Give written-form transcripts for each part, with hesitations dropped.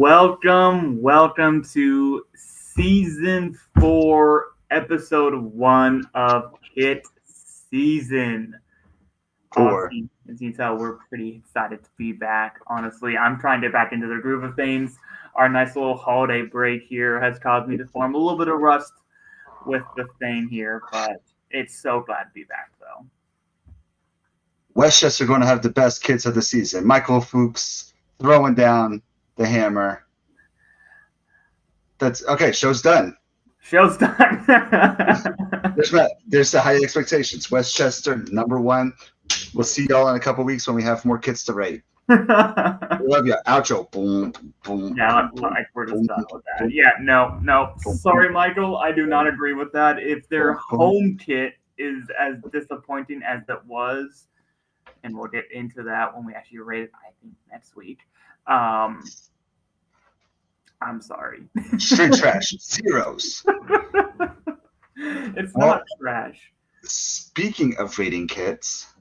Welcome to season 4, episode 1 of KitSZN. Honestly, as you can tell, we're pretty excited to be back. Honestly, I'm trying to get back into the groove of things. Our nice little holiday break here has caused me to form a little bit of rust with the thing here, but it's so glad to be back, though. Westchester going to have the best kids of the season. Michael Fuchs throwing down the hammer. That's okay. Show's done. Show's done. There's the high expectations. Westchester #1. We'll see y'all in a couple weeks when we have more kids to rate. We love you. Outro. Boom, boom. Yeah, we're just done with that. Yeah, no. Sorry, Michael. I do not agree with that. If their home kit is as disappointing as it was, and we'll get into that when we actually rate it, I think, next week. I'm sorry. Straight trash. Zeros. It's not trash. Speaking of rating kits,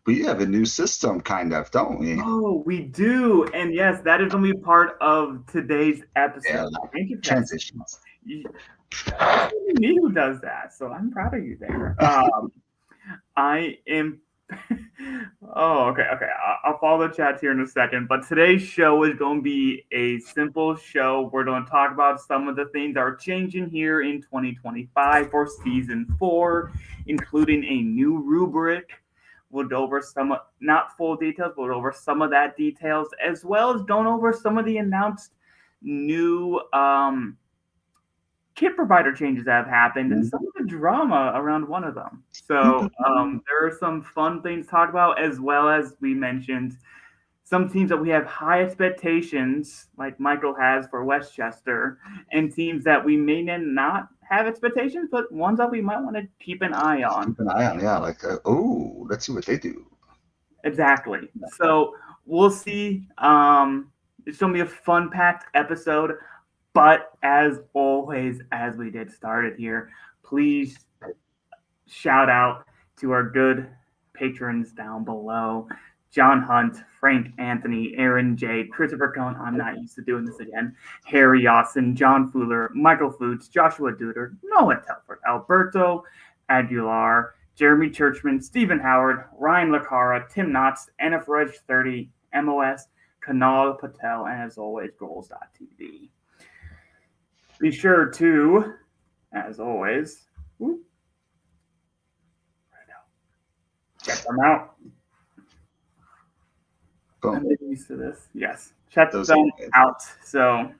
we have a new system, kind of, don't we? Oh, we do. And yes, that is going to be part of today's episode. Thank you. Transitions. Me who does that, so I'm proud of you there. I am. Oh, okay. I'll follow the chat here in a second. But today's show is going to be a simple show. We're going to talk about some of the things that are changing here in 2025 for season 4, including a new rubric. We'll go over some, not full details, but we'll go over some of that details, as well as going over some of the announced new kit provider changes that have happened and some of the drama around one of them. So there are some fun things to talk about, as well as we mentioned some teams that we have high expectations, like Michael has for Westchester, and teams that we may not have expectations, but ones that we might want to keep an eye on. Keep an eye on, yeah. Like, let's see what they do. Exactly. So we'll see. It's going to be a fun-packed episode. But as always, as we get started here, please shout out to our good patrons down below. John Hunt, Frank Anthony, Aaron J, Christopher Cohn, I'm not used to doing this again, Harry Yawson, John Fuller, Michael Foots, Joshua Duder, Noah Telford, Alberto Aguilar, Jeremy Churchman, Stephen Howard, Ryan Lacara, Tim Knotts, NFReg30, MOS, Kanal Patel, and as always, Goals.tv. Be sure to, as always, check them out. I'm getting used to this. Yes, check them out. So,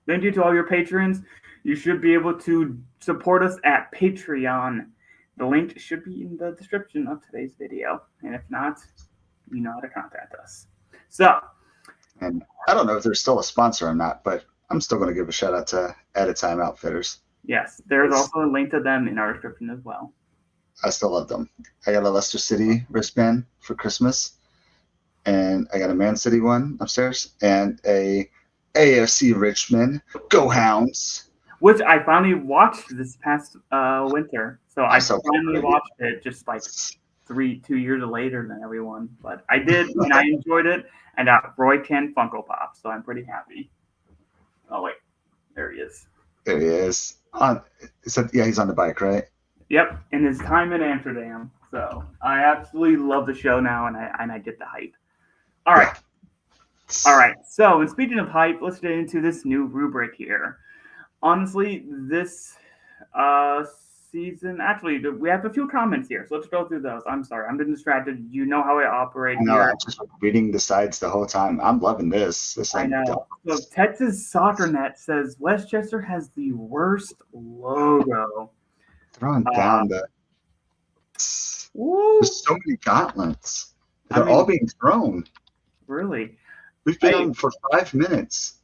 thank you to all your patrons. You should be able to support us at Patreon. The link should be in the description of today's video. And if not, you know how to contact us. So, and I don't know if there's still a sponsor or not, but I'm still going to give a shout out to At a Time Outfitters. Yes, there's also a link to them in our description as well. I still love them. I got a Leicester City wristband for Christmas, and I got a Man City one upstairs, and a AFC Richmond. Go Hounds! Which I finally watched this past winter. So I finally watched it just like 2 years later than everyone. But I did, and I enjoyed it. And Roy Ken Funko Pop, so I'm pretty happy. Oh, wait. There he is. There he is. He's on the bike, right? Yep. In his time in Amsterdam. So I absolutely love the show now, and I get the hype. All right. Yeah. All right. So, and speaking of hype, let's get into this new rubric here. Honestly, this season, actually, we have a few comments here, so let's go through those. I'm sorry, I'm distracted. You know how I operate here. I'm just reading the sides the whole time. I'm loving this. I know. So Texas Soccer Net says Westchester has the worst logo. Throwing down there's so many gauntlets. They're all being thrown. Really? We've been on for 5 minutes.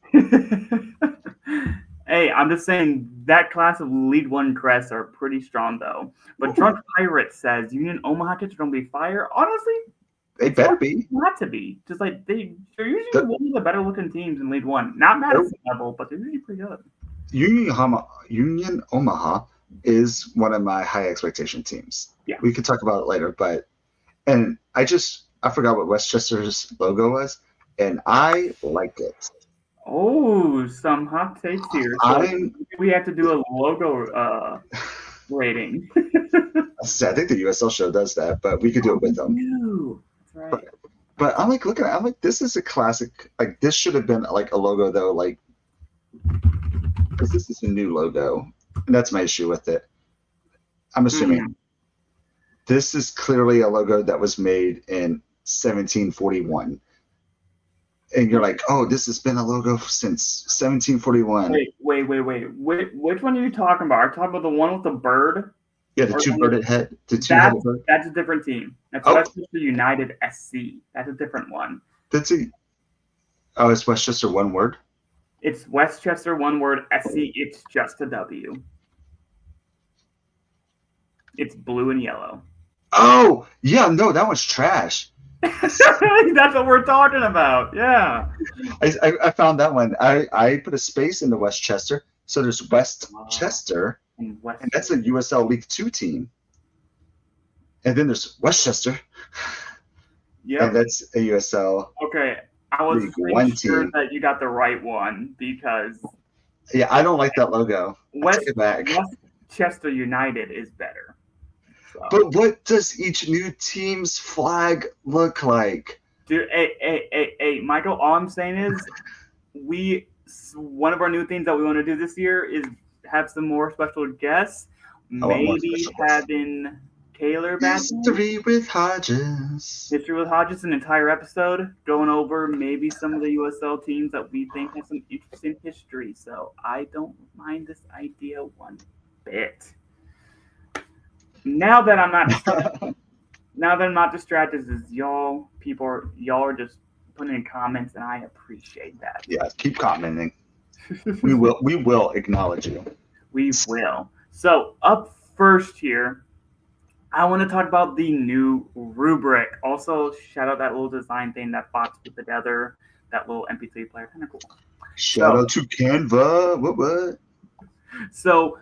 Hey, I'm just saying that class of League One crests are pretty strong, though. But Drunk Pirate says Union Omaha kits are going to be fire. Honestly, they better be. Not to be. Just like they're usually one of the better looking teams in League One. Not Madison level, but they're usually pretty good. Union Omaha is one of my high expectation teams. Yeah. We could talk about it later, but I forgot what Westchester's logo was. and I like it. Oh, some hot takes here. So I'm. we have to do a logo rating. I think the USL show does that, but we could do it with them. Ew. That's right. But I'm like looking at. I'm like, this is a classic. Like this should have been like a logo though. Like, because this is a new logo, and that's my issue with it. I'm assuming this is clearly a logo that was made in 1741. And you're like, oh, this has been a logo since 1741. Wait. Which one are you talking about? Are you talking about the one with the bird? Yeah, the two-birded head. The two-headed bird. That's a different team. That's Westchester United SC. That's a different one. That's a. Oh, it's Westchester one word? It's Westchester one word SC. It's just a W. It's blue and yellow. Oh, yeah, no, that one's trash. That's what we're talking about. Yeah. I found that one. I put a space in the Westchester. So there's Westchester, and that's a USL League 2 team. And then there's Westchester. Yeah. And that's a USL. Okay. I was pretty sure that you got the right one because. Yeah, I don't like that logo. Westchester United is better. So. But what does each new team's flag look like? Dude, hey, Michael, all I'm saying is one of our new things that we want to do this year is have some more special guests. Maybe having Taylor back. History with Hodges. An entire episode going over maybe some of the USL teams that we think have some interesting history. So I don't mind this idea one bit. Now that I'm not distracted, as y'all are just putting in comments, and I appreciate that. Yeah, keep commenting. we will acknowledge you. We will. So up first here, I want to talk about the new rubric. Also, shout out that little design thing that Fox put together, that little MP3 player, kind of cool. Shout out to Canva. What? So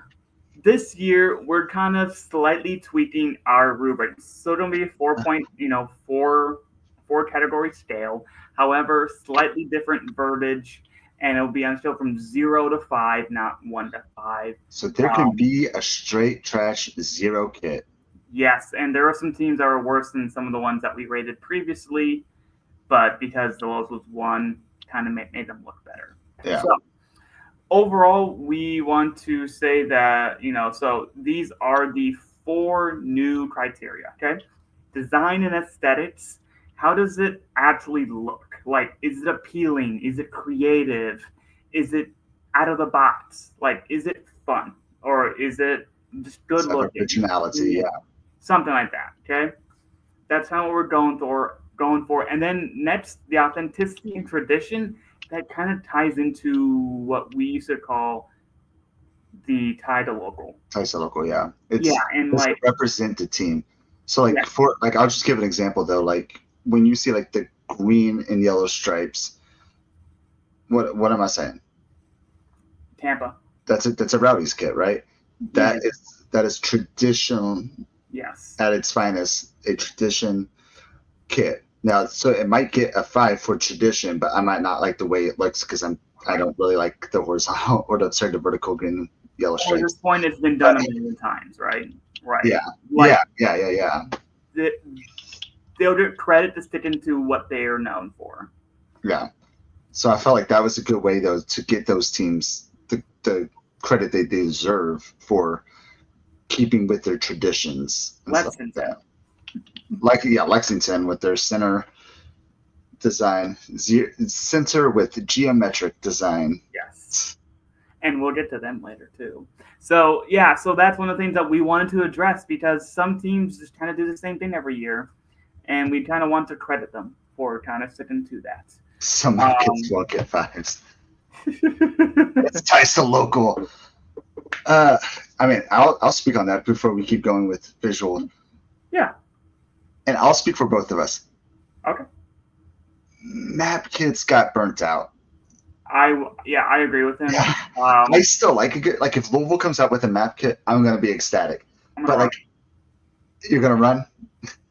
this year, we're kind of slightly tweaking our rubric. So it'll be a 4 category scale. However, slightly different verbiage, and it'll be on scale from 0 to 5, not 1 to 5. So there can be a straight trash 0 kit. Yes, and there are some teams that are worse than some of the ones that we rated previously, but because the lowest was 1, kind of made them look better. Yeah. So, overall, we want to say that, so these are the 4 new criteria, okay? Design and aesthetics. How does it actually look? Like, is it appealing? Is it creative? Is it out of the box? Like, is it fun? Or is it just good looking? Originality, yeah. Something like that, okay? That's how we're going for. And then next, the authenticity and tradition. That kind of ties into what we used to call the tie to local. Ties to local, yeah. And it's like represent the team. So I'll just give an example though. Like when you see like the green and yellow stripes, what am I saying? Tampa. That's a Rowdies kit, right? That is traditional. Yes. At its finest, a tradition kit. Now, so it might get a 5 for tradition, but I might not like the way it looks because I don't really like the horizontal or the vertical green yellow stripes. At this point, it's been done a million times, right? Right. Yeah. Yeah. They'll get credit to sticking to what they are known for. Yeah. So I felt like that was a good way though to get those teams the credit they deserve for keeping with their traditions. And Lexington. Stuff like that. Lexington with their center design, center with geometric design. Yes, and we'll get to them later too. So that's one of the things that we wanted to address because some teams just kind of do the same thing every year, and we kind of want to credit them for kind of sticking to that. Some kids won't get 5s. It's ties to local. I'll speak on that before we keep going with visual. Yeah. And I'll speak for both of us. Okay. Map kits got burnt out. I agree with him. Yeah. I still like it. Like if Louisville comes out with a map kit, I'm gonna be ecstatic. But like, you're gonna run?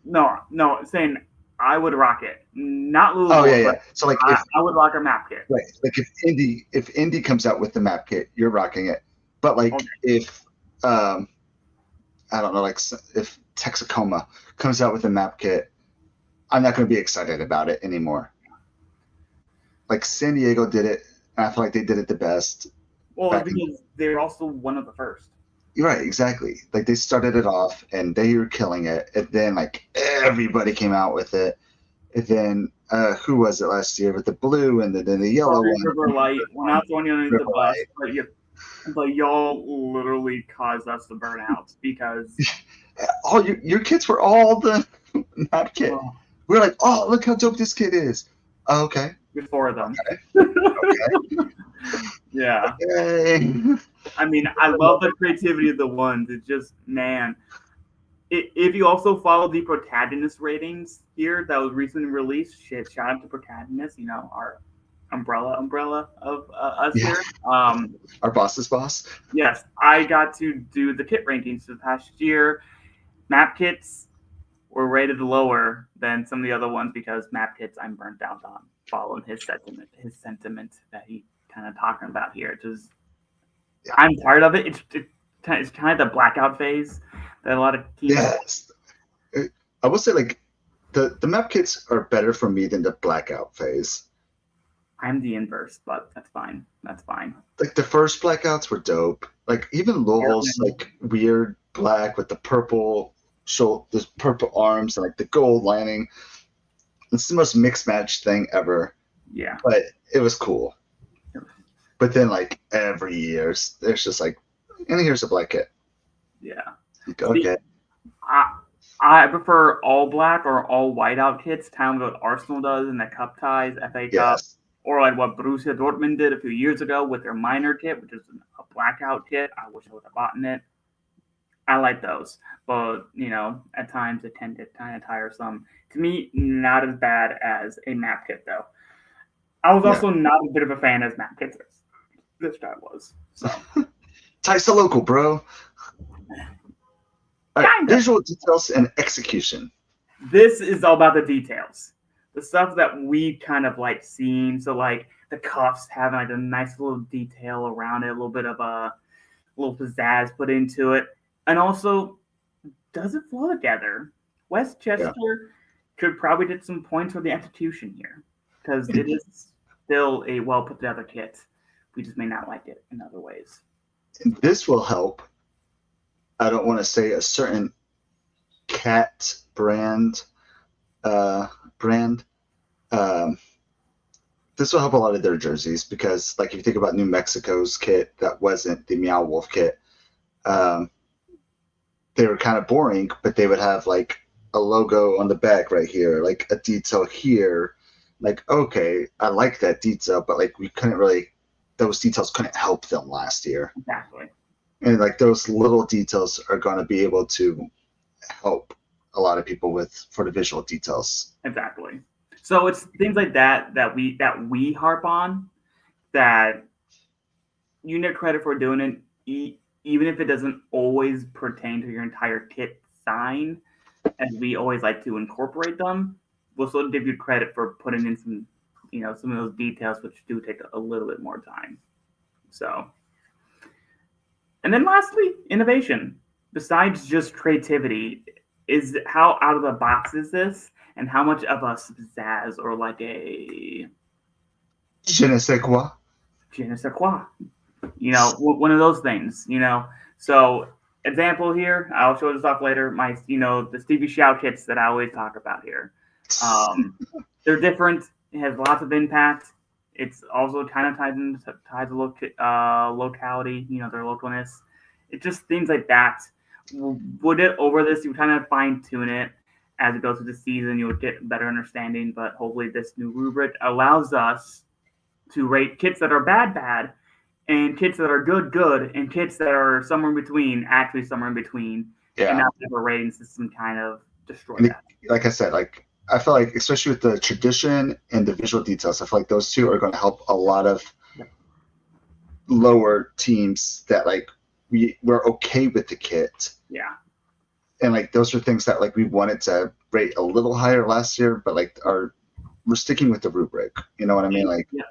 No. Saying I would rock it. Not Lulu. Oh yeah. So like I would rock a map kit. Right, like if Indy comes out with the map kit, you're rocking it. But like if I don't know, like if Texacoma comes out with a map kit, I'm not going to be excited about it anymore. Like San Diego did it, and I feel like they did it the best. Well, because they're also one of the first. Right, exactly. Like they started it off, and they were killing it, and then like everybody came out with it, and then who was it last year with the blue and then the yellow one? River Light. We're not throwing you under the bus, but y'all literally caused us to burn out because all your kits were all the map kit. We're like, oh, look how dope this kit is. Oh, okay. With 4 of them. Okay. Yeah. Okay. I mean, I love the creativity of the ones. It's just, man. If you also follow the protagonist ratings here that was recently released, shout out to protagonists, our umbrella of us here. Our boss's boss. Yes, I got to do the kit rankings this past year. Map kits were rated lower than some of the other ones because map kits I'm burnt out on following his sentiment that he kind of talking about here. I'm tired of it. It's kind of the blackout phase that a lot of teams. Yes, I will say like the map kits are better for me than the blackout phase. I'm the inverse, but that's fine. That's fine. Like the first blackouts were dope. Like even Louisville's like weird black with the purple the purple arms and like the gold lining. It's the most mixed match thing ever. Yeah. But it was cool. But then like every year there's just like, and here's a black kit. Yeah. Like, okay. I prefer all black or all white out kits, kind of what Arsenal does in the cup ties, FA Cup, or like what Borussia Dortmund did a few years ago with their minor kit, which is a blackout kit. I wish I would have bought it. I like those, but at times it tend to kind of tiresome. To me, not as bad as a map kit though. I was also not a bit of a fan as map kits. This guy was. So. Ties to local, bro. All right, visual details and execution. This is all about the details. The stuff that we kind of like seeing. So like the cuffs having like a nice little detail around it, a little bit of a little pizzazz put into it. And also, does it flow together? Westchester could probably get some points for the execution here because it is still a well put together kit. We just may not like it in other ways. And this will help. I don't want to say a certain cat brand. This will help a lot of their jerseys because, like, if you think about New Mexico's kit, that wasn't the Meow Wolf kit. They were kind of boring, but they would have like a logo on the back right here, like a detail here. Like, okay, I like that detail, but like those details couldn't help them last year. Exactly. And like those little details are going to be able to help a lot of people for the visual details. Exactly. So it's things like that we harp on, that you need credit for doing it, even if it doesn't always pertain to your entire kit sign, and we always like to incorporate them. We'll still give you credit for putting in some, some of those details, which do take a little bit more time. So, and then lastly, innovation. Besides just creativity, is how out of the box is this, and how much of a pizzazz or like a je ne sais quoi. Je ne sais quoi. One of those things, So, example here, I'll show this off later. The Stevie Shout kits that I always talk about here. They're different. It has lots of impact. It's also kind of ties to locality, their localness. It's just things like that. Would it over this, you kind of fine tune it as it goes through the season. You'll get a better understanding, but hopefully this new rubric allows us to rate kits that are bad, and kits that are good, and kits that are somewhere in between, actually somewhere in between. Yeah. And not have a rating system kind of destroy that. Like I said, like I feel like especially with the tradition and the visual details, I feel like those two are going to help a lot of lower teams that like we're okay with the kit. Yeah. And like those are things that like we wanted to rate a little higher last year, but like we're sticking with the rubric. You know what I mean? Like, yeah.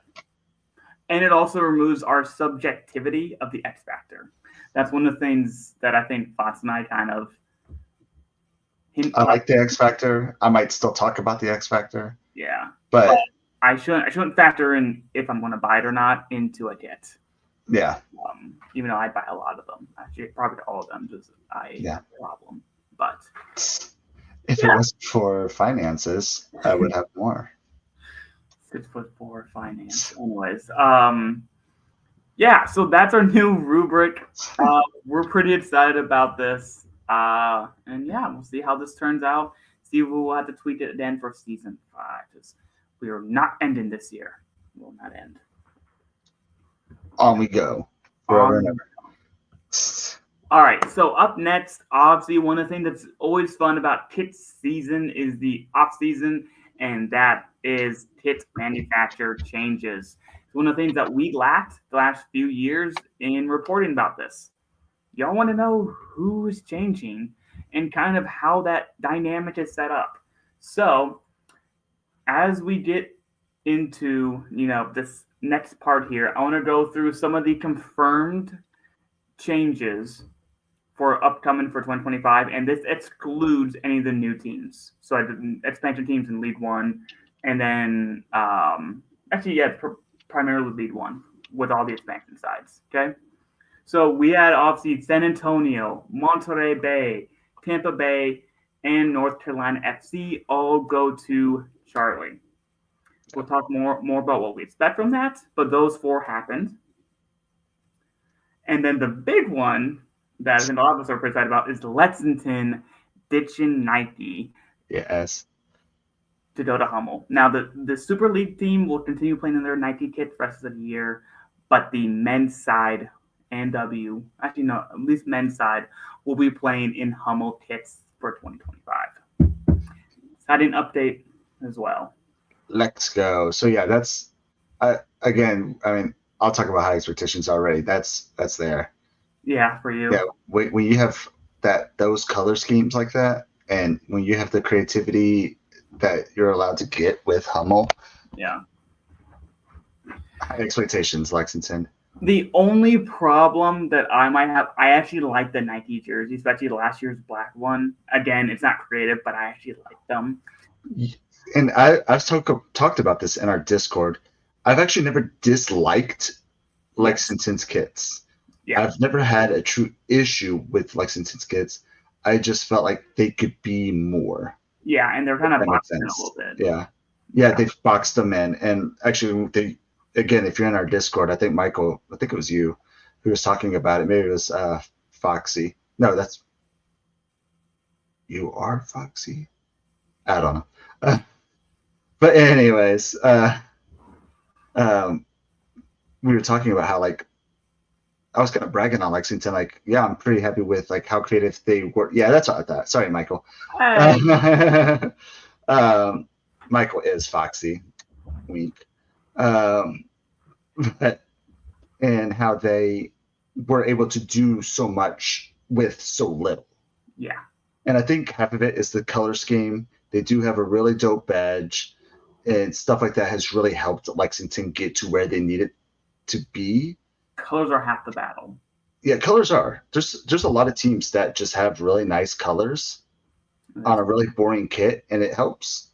And it also removes our subjectivity of the X Factor. That's one of the things that I think Fox and I kind of I like the X Factor. I might still talk about the X Factor. Yeah. But I shouldn't factor in if I'm going to buy it or not into a kit. Yeah. Even though I buy a lot of them. Actually, probably all of them. Just have a problem. But if it wasn't for finances, I would have more. 6'4" finance. Anyways, yeah. So that's our new rubric. We're pretty excited about this. And yeah, we'll see how this turns out. See if we'll have to tweak it again for season 5. Because we are not ending this year. We will not end. On we go. Forever and ever. All right. So up next, obviously, one of the things that's always fun about KitSZN is the off season, and that is kit manufacturer changes. It's one of the things that we lacked the last few years in reporting about this. Y'all want to know who is changing and kind of how that dynamic is set up. So as we get into, this next part here, I want to go through some of the confirmed changes for upcoming for 2025, and this excludes any of the new teams. So I did expansion teams in League One, and then primarily League One with all the expansion sides. Okay, so we had obviously San Antonio, Monterey Bay, Tampa Bay, and North Carolina FC all go to Charlie. We'll talk more about what we expect from that, but those 4 happened. And then the big one that I think a lot of us are pretty excited about is Lexington ditching Nike. Yes. To go to Hummel. Now, the Super League team will continue playing in their Nike kits the rest of the year, but the men's side and at least men's side will be playing in Hummel kits for 2025. Exciting update as well. Let's go. So yeah, that's again. I mean, I'll talk about high expectations already. That's there. Yeah, for you. Yeah, when you have those color schemes like that, and when you have the creativity that you're allowed to get with Hummel. Yeah. High expectations, Lexington. The only problem that I might have, I actually like the Nike jersey, especially last year's black one. Again, it's not creative, but I actually like them. And I've talked about this in our Discord. I've actually never disliked Lexington's kits. Yeah. I've never had a true issue with Lexington's kits. I just felt like they could be more. Yeah, and they're kind of boxed in a little bit. Yeah, they've boxed them in. And actually, if you're in our Discord, I think it was you who was talking about it. Maybe it was Foxy. No, that's you are Foxy. I don't know. But anyways, we were talking about how I was kind of bragging on Lexington. I'm pretty happy with how creative they were. Yeah, that's what I thought. Sorry, Michael. Michael is Foxy. Wink. And how they were able to do so much with so little. Yeah. And I think half of it is the color scheme. They do have a really dope badge, and stuff like that has really helped Lexington get to where they need it to be. Colors are half the battle. Yeah, colors are. There's a lot of teams that just have really nice colors on a really boring kit, and it helps.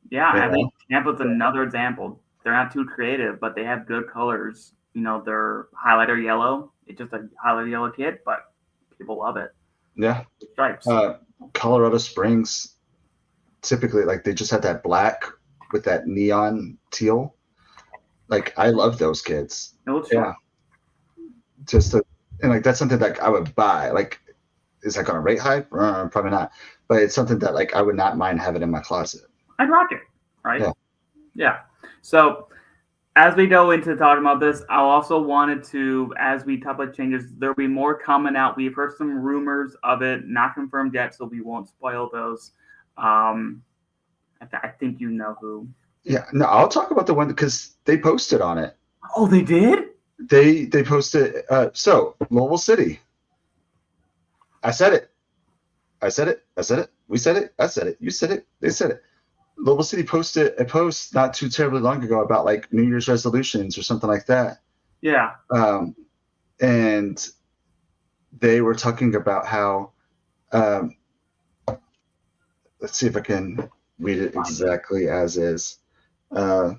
Yeah, I think Tampa's another example. They're not too creative, but they have good colors. They're highlighter yellow. It's just a highlighter yellow kit, but people love it. Yeah. Stripes. Colorado Springs, typically, they just had that black with that neon teal. I love those kids. Yeah. And that's something that I would buy. Is that going to rate high? Probably not. But it's something that I would not mind having in my closet. I'd rock it, right? Yeah. So as we go into talking about this, I also wanted to, as we talk about changes, there'll be more coming out. We've heard some rumors of it, not confirmed yet, so we won't spoil those. I think you know who. Yeah, no, I'll talk about the one because they posted on it. Oh, they did? They posted. So Louisville City. I said it. I said it. We said it. I said it. You said it. They said it. Louisville City posted a post not too terribly long ago about like New Year's resolutions or something like that. Yeah. And they were talking about how, let's see if I can read it exactly as is. But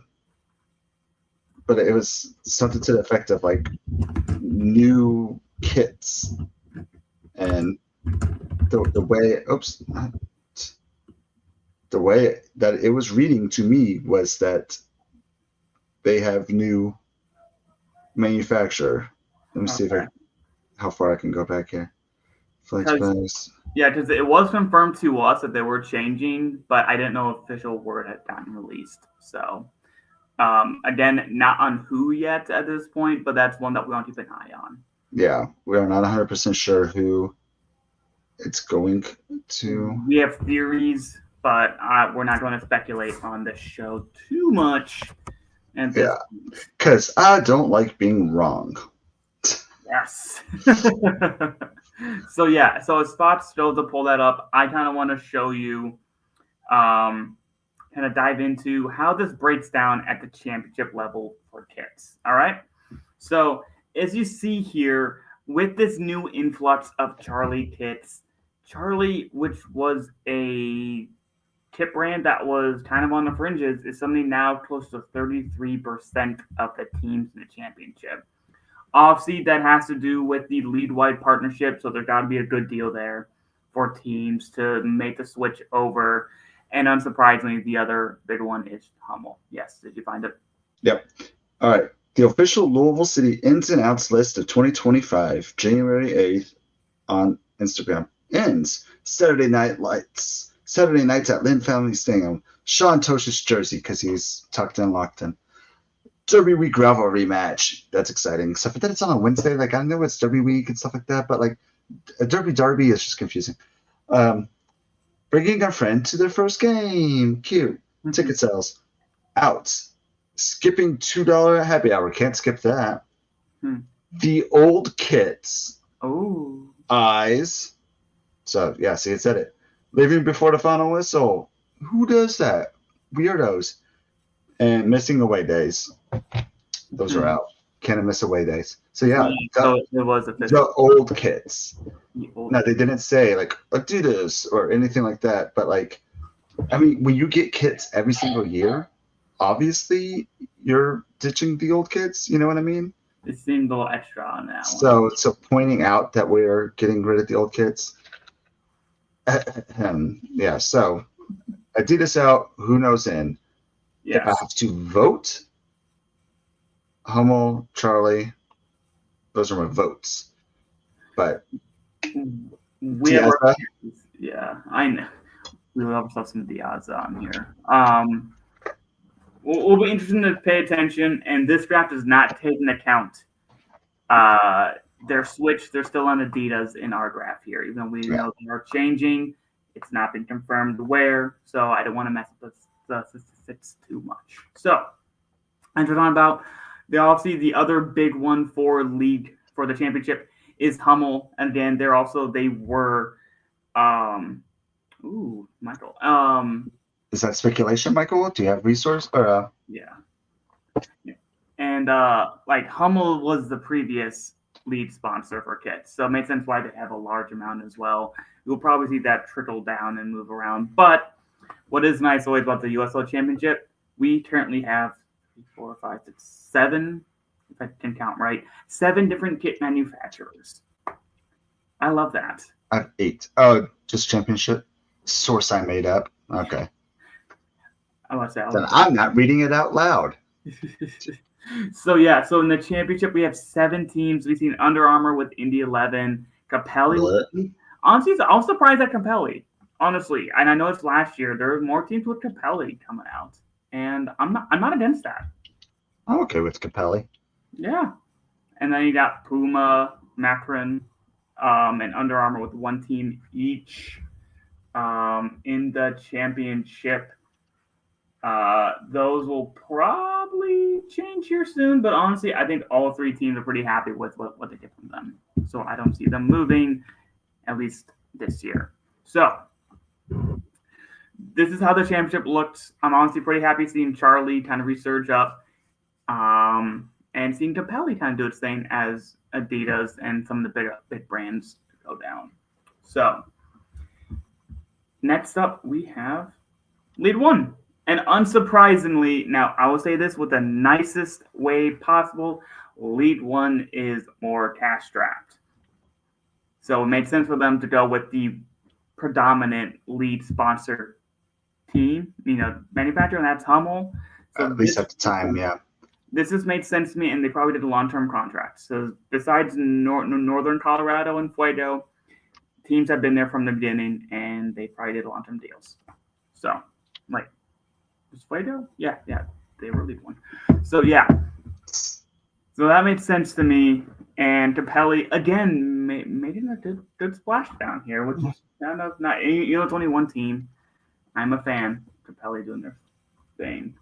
it was something to the effect of like new kits and the way that it was reading to me was that they have new manufacturer. Let me see how far I can go back here. Yeah, because it was confirmed to us that they were changing, but I didn't know official word had gotten released. So, again, not on who yet at this point, but that's one that we want to keep an eye on. Yeah, we are not 100% sure who it's going to. We have theories, but we're not going to speculate on the show too much. And yeah, because I don't like being wrong. Yes. So as Spot still to pull that up, I kind of want to show you, kind of dive into how this breaks down at the championship level for kits. All right. So as you see here, with this new influx of Charlie kits, Charlie, which was a kit brand that was kind of on the fringes, is something now close to 33% of the teams in the championship. Obviously, that has to do with the league-wide partnership, so there's got to be a good deal there for teams to make the switch over. And unsurprisingly, the other big one is Hummel. Yes, did you find it? Yep. All right. The official Louisville City ins and outs list of 2025, January 8th on Instagram, ends Saturday nights at Lynn Family Stadium. Sean Tosh's jersey because he's tucked in, locked in. Derby Week rivalry match. That's exciting. Except for that it's on a Wednesday. Like, I know it's Derby Week and stuff like that, but like a Derby is just confusing. Bringing a friend to their first game. Cute. Ticket sales. Out. Skipping $2 happy hour. Can't skip that. The old kits. Oh. Eyes. So, yeah, see, it said it. Leaving before the final whistle. Who does that? Weirdos. And missing away days. Those are out. Can't miss away days. So, yeah. So it was the old kits. Now, they didn't say, like, Adidas or anything like that. But, like, I mean, when you get kits every single year, obviously you're ditching the old kits. You know what I mean? It seemed a little extra on that one. So pointing out that we're getting rid of the old kits. Yeah, so Adidas out, who knows in. Yes. If I have to vote, Hummel, Charlie, those are my votes. But yeah, I know. We love ourselves some Diaz on here. We'll be interested to pay attention, and this draft does not take into account their switch. They're still on Adidas in our graph here, even though we know they are changing. It's not been confirmed where, so I don't want to mess up the statistics too much. So, I'm talking about obviously the other big one for the championship is Hummel, and again they were Michael. Is that speculation, Michael? Do you have resource or Yeah. And like Hummel was the previous lead sponsor for kits, so it makes sense why they have a large amount as well. You'll probably see that trickle down and move around. But what is nice always about the USL Championship, we currently have 3, 4, 5, 6, 7, if I can count right, 7 different kit manufacturers. I love that. I have 8. Oh, just championship? Source I made up. Okay. Then I'm not reading it out loud. So in the championship we have 7 teams. We've seen Under Armour with Indy 11, Capelli. Honestly, I was surprised at Capelli. Honestly, and I know it's last year. There are more teams with Capelli coming out, and I'm not against that. I'm okay with Capelli. Yeah, and then you got Puma, Macron, and Under Armour with 1 team each in the championship. Those will probably change here soon, but honestly, I think all 3 teams are pretty happy with what they get from them. So I don't see them moving, at least this year. So this is how the championship looked. I'm honestly pretty happy seeing Charlie kind of resurge up, and seeing Capelli kind of do its thing as Adidas and some of the big brands go down. So next up we have League One. And unsurprisingly, now I will say this with the nicest way possible, League One is more cash strapped. So it made sense for them to go with the predominant lead sponsor team, manufacturer, and that's Hummel. So At least at the time, yeah. This just made sense to me, and they probably did a long-term contract. So besides Northern Colorado and Fuego, teams have been there from the beginning, and they probably did long-term deals. So, like, was Fuego? Yeah, they were League One. So yeah, so that made sense to me. And Capelli again made it a good splashdown here, which is kind of not. It's only one team. I'm a fan. Capelli doing their thing.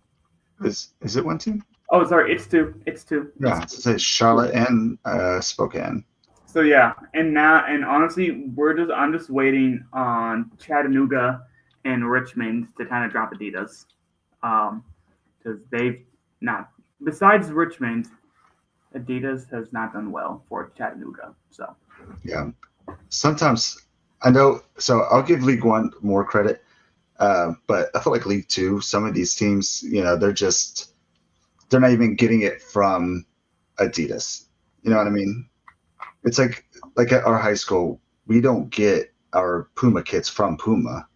Is it one team? Oh, sorry, it's two. It's two. Yeah, it's Charlotte and Spokane. So yeah, and honestly, I'm just waiting on Chattanooga and Richmond to kind of drop Adidas, because they've not. Besides Richmond, Adidas has not done well for Chattanooga. So yeah, sometimes I know. So I'll give League One more credit, but I feel like League Two, some of these teams, they're not even getting it from Adidas. You know what I mean? It's like at our high school, we don't get our Puma kits from Puma.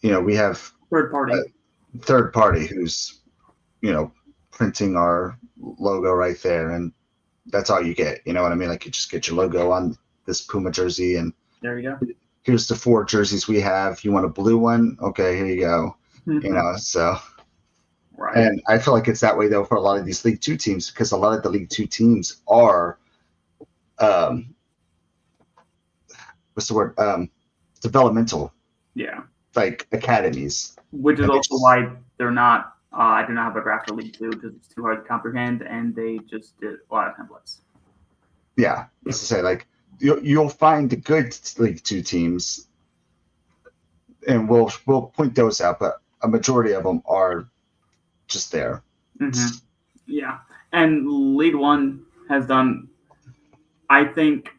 We have third party who's, printing our logo right there, and that's all you get. You know what I mean? Like, you just get your logo on this Puma jersey, and there you go. Here's the 4 jerseys we have. You want a blue one? Okay, here you go. So. Right. And I feel like it's that way though for a lot of these League Two teams, because a lot of the League Two teams are, what's the word? Developmental. Yeah. Like academies. Which is also why they're not. I do not have a graph for League Two because it's too hard to comprehend, and they just did a lot of templates. Yeah, it's to say, like, you'll find the good League Two teams, and we'll point those out, but a majority of them are just there. Mm-hmm. Yeah, and League One has done. I think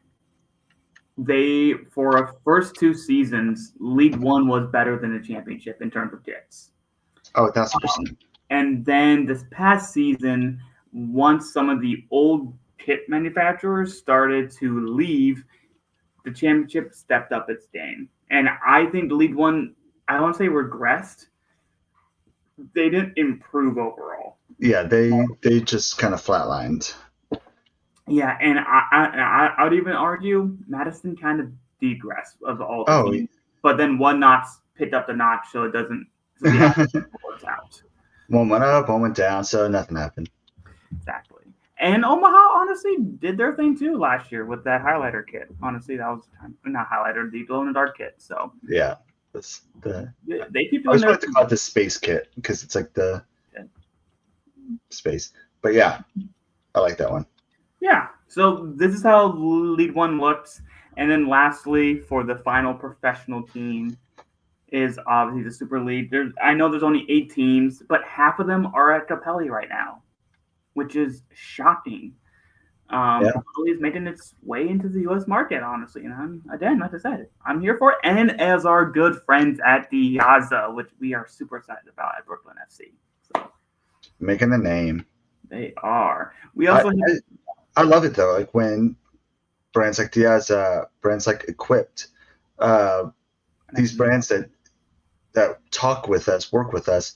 for a first 2 seasons, League One was better than the championship in terms of kits. Oh, 1,000%. And then this past season, once some of the old kit manufacturers started to leave, the championship stepped up its game. And I think League One, I don't want to say regressed. They didn't improve overall. Yeah, they just kind of flatlined. Yeah, and I would even argue Madison kind of degressed of all the teams. But then one notch picked up the notch, so it doesn't work out. One went up, one went down, so nothing happened. Exactly. And Omaha honestly did their thing too last year with that highlighter kit. Honestly, that was the time. Not highlighter, the glow in the dark kit. So yeah, they keep doing. I was going to call it the space kit because it's like the space. But yeah, I like that one. Yeah. So this is how League One looks, and then lastly, for the final professional team, is obviously the Super League. I know there's only 8 teams, but half of them are at Capelli right now, which is shocking. Capelli is making its way into the U.S. market, honestly. And again, like I said, I'm here for it. And as our good friends at the Yaza, which we are super excited about at Brooklyn FC. So making the name. They are. We also I love it though. Like when brands like Yaza, brands like Equipped, these brands that talk with us, work with us,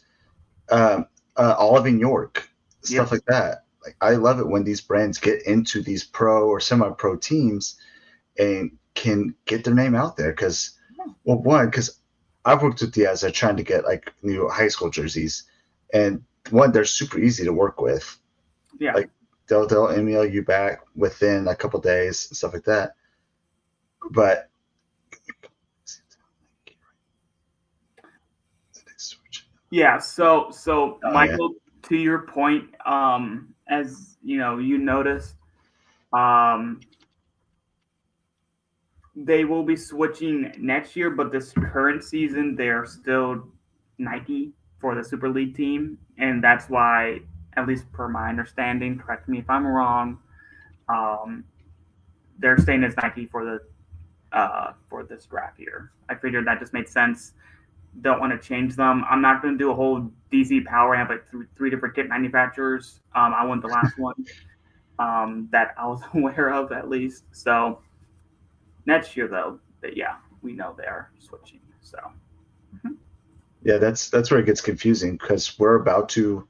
Olive in York, stuff like that. Like, I love it when these brands get into these pro or semi-pro teams and can get their name out there. Because I've worked with Diaz trying to get like new high school jerseys, and they're super easy to work with. Yeah, like they'll email you back within a couple days, stuff like that. But yeah, so Michael, to your point, as you noticed, they will be switching next year, but this current season they're still Nike for the Super League team, and that's why, at least per my understanding, correct me if I'm wrong, um, they're staying as Nike for this draft year. I figured that just made sense. Don't want to change them. I'm not going to do a whole DC Power. I have like three different kit manufacturers. I went the last one that I was aware of at least. So next year though, but yeah, we know they're switching. So Yeah, that's where it gets confusing because we're about to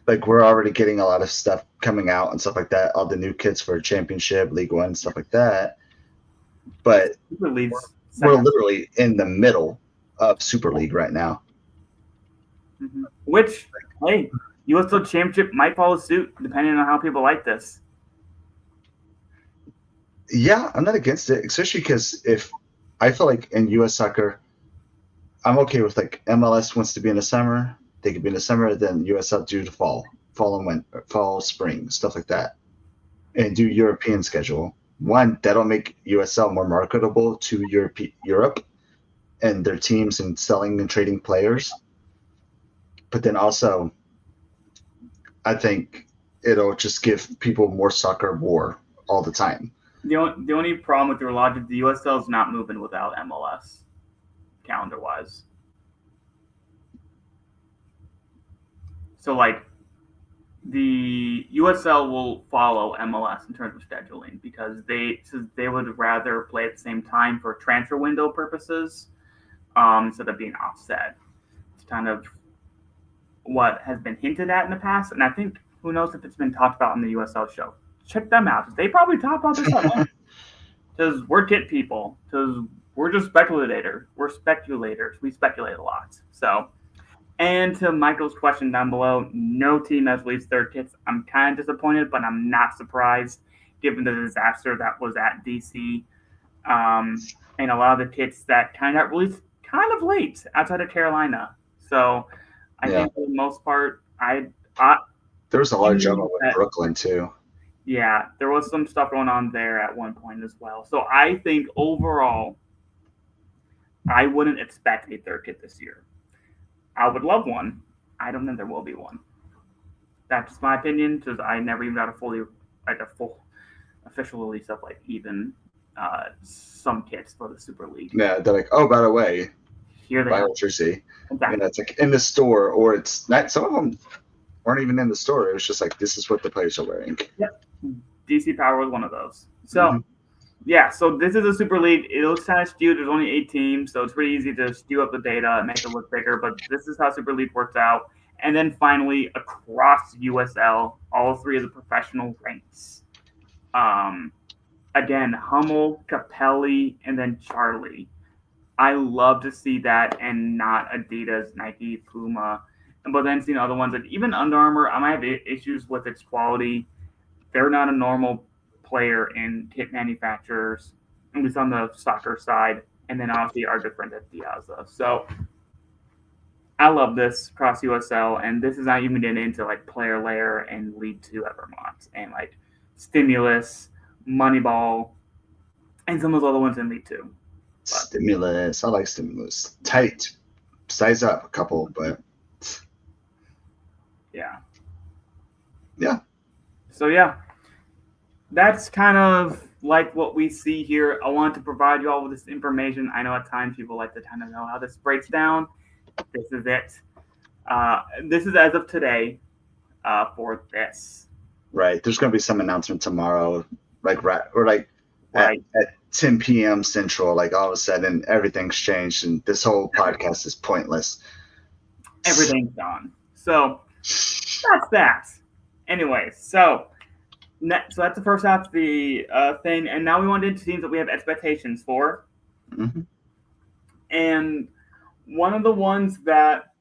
we're already getting a lot of stuff coming out and stuff like that, all the new kits for Championship, League One, stuff like that. But Super League's we're second. literally in the middle of Super League right now. Which, hey, USL Championship might follow suit depending on how people like this. Yeah, I'm not against it, especially because if I feel like in U.S. soccer, I'm okay with like MLS wants to be in the summer, they could be in the summer, then USL do the fall and winter, fall, spring, stuff like that, and do European schedule. One, that'll make USL more marketable to Europe and their teams and selling and trading players. But then also, I think it'll just give people more soccer war all the time. The only problem with your logic, the USL is not moving without MLS calendar wise. So like the USL will follow MLS in terms of scheduling because they would rather play at the same time for transfer window purposes instead of being offset. It's kind of what has been hinted at in the past, and I think who knows if it's been talked about on the USL show. Check them out. They probably talk about this because we're kit people. Because we're just speculators. We're speculators. We speculate a lot. So, and to Michael's question down below, no team has released their kits. I'm kind of disappointed, but I'm not surprised given the disaster that was at DC. And a lot of the kits that kind of got released kind of late outside of Carolina. So I think for the most part, there was a lot of drama with Brooklyn too. Yeah, there was some stuff going on there at one point as well. So I think overall, I wouldn't expect a third kit this year. I would love one. I don't think there will be one. That's my opinion because I never even got a full official release of like even some kits for the Super League. Yeah, they're like, oh, by the way, here they are. Jersey. Exactly. And it's like in the store, or it's not. Some of them weren't even in the store. It was just like, this is what the players are wearing. Yep. DC Power was one of those. So, yeah, so this is a Super League. It looks kind of skewed. There's only 8 teams, so it's pretty easy to skew up the data and make it look bigger, but this is how Super League works out. And then finally, across USL, all 3 of the professional ranks. Again, Hummel, Capelli, and then Charlie. I love to see that and not Adidas, Nike, Puma. But then seeing other ones, like even Under Armour, I might have issues with its quality. They're not a normal player in kit manufacturers, at least on the soccer side, and then obviously our good friend at Piazza. So I love this across USL, and this is not even getting into like Player Layer and League 2 at Vermont, and like Stimulus, Moneyball, and some of those other ones in League 2. Stimulus. I like Stimulus. Tight. Size up a couple, but yeah. So yeah, that's kind of like what we see here. I want to provide you all with this information. I know at times people like to kind of know how this breaks down. This is it. This is as of today for this. Right. There's going to be some announcement tomorrow, at 10 p.m. Central. Like all of a sudden, everything's changed, and this whole podcast is pointless. Everything's gone. So that's that. Anyway, so that's the first half of the thing, and now we want into teams that we have expectations for. Mm-hmm. And one of the ones that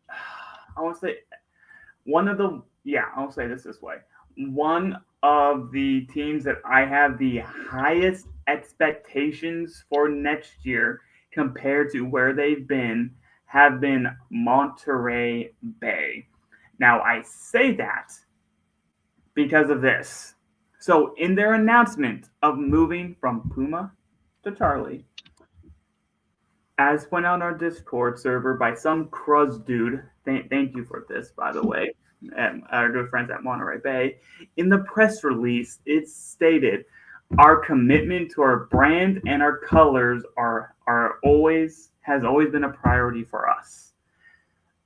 I'll say this way. One of the teams that I have the highest expectations for next year compared to where they've been have been Monterey Bay. Now, I say that because of this. So, in their announcement of moving from Puma to Charlie. As pointed out on our Discord server by some Cruz dude, thank you for this, by the way, and our good friends at Monterey Bay. In the press release, it's stated, our commitment to our brand and our colors has always been a priority for us.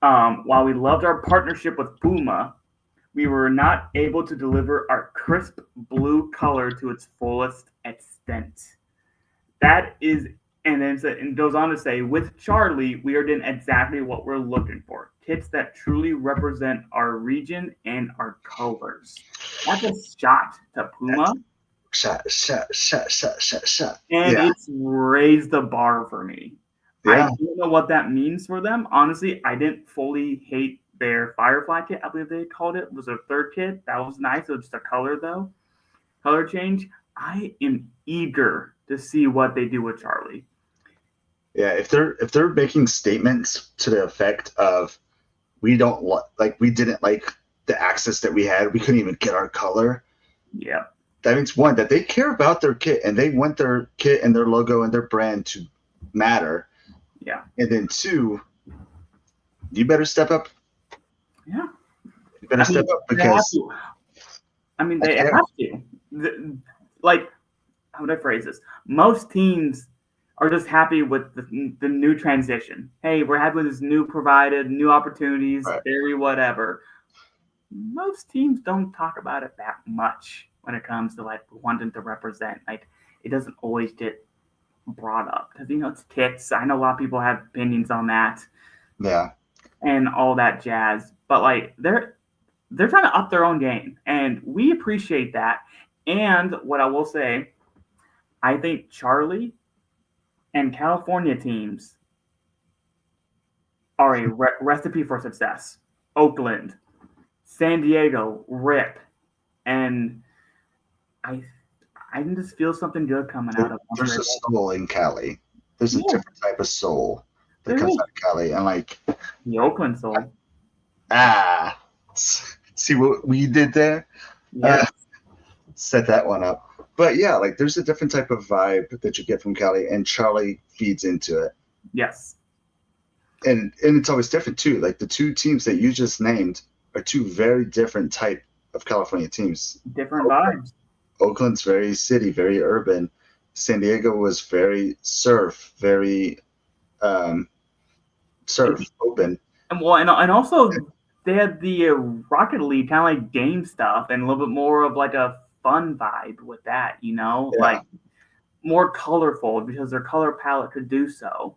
While we loved our partnership with Puma, we were not able to deliver our crisp blue color to its fullest extent. That is, and then it goes on to say, with Charlie, we are doing exactly what we're looking for. Kits that truly represent our region and our colors. That's a shot to Puma. Shot. And it's raised the bar for me. Yeah. I don't know what that means for them. Honestly, I didn't fully hate their Firefly kit. I believe they called it. It was their third kit. That was nice. It was just a color, though. Color change. I am eager to see what they do with Charlie. Yeah, if they're making statements to the effect of we didn't like the access that we had, we couldn't even get our color. Yeah. That means one, that they care about their kit and they want their kit and their logo and their brand to matter. Yeah. And then two, you better step up. Yeah. You better step up because they have to. Like, how would I phrase this? Most teams are just happy with the new transition. Hey, we're happy with this new provided, new opportunities, very whatever. Most teams don't talk about it that much when it comes to like wanting to represent. Like, it doesn't always get brought up because it's kits. I know a lot of people have opinions on that. Yeah. And all that jazz, but like they're trying to up their own game, and we appreciate that. And what I will say, I think Charlie and California teams are a recipe for success. Oakland, San Diego, RIP, and I can just feel something good coming out of. There's a soul in Cali. There's a different type of soul that comes out of Cali, and like the Oakland soul. See what we did there? Yeah. Set that one up. But yeah, like there's a different type of vibe that you get from Cali, and Charlie feeds into it. Yes. And it's always different too. Like the two teams that you just named are two very different type of California teams. Different vibes. Oakland's very city, very urban. San Diego was very surf, very open. And also they had the Rocket League kind of like game stuff and a little bit more of like a fun vibe with that, like more colorful because their color palette could do so.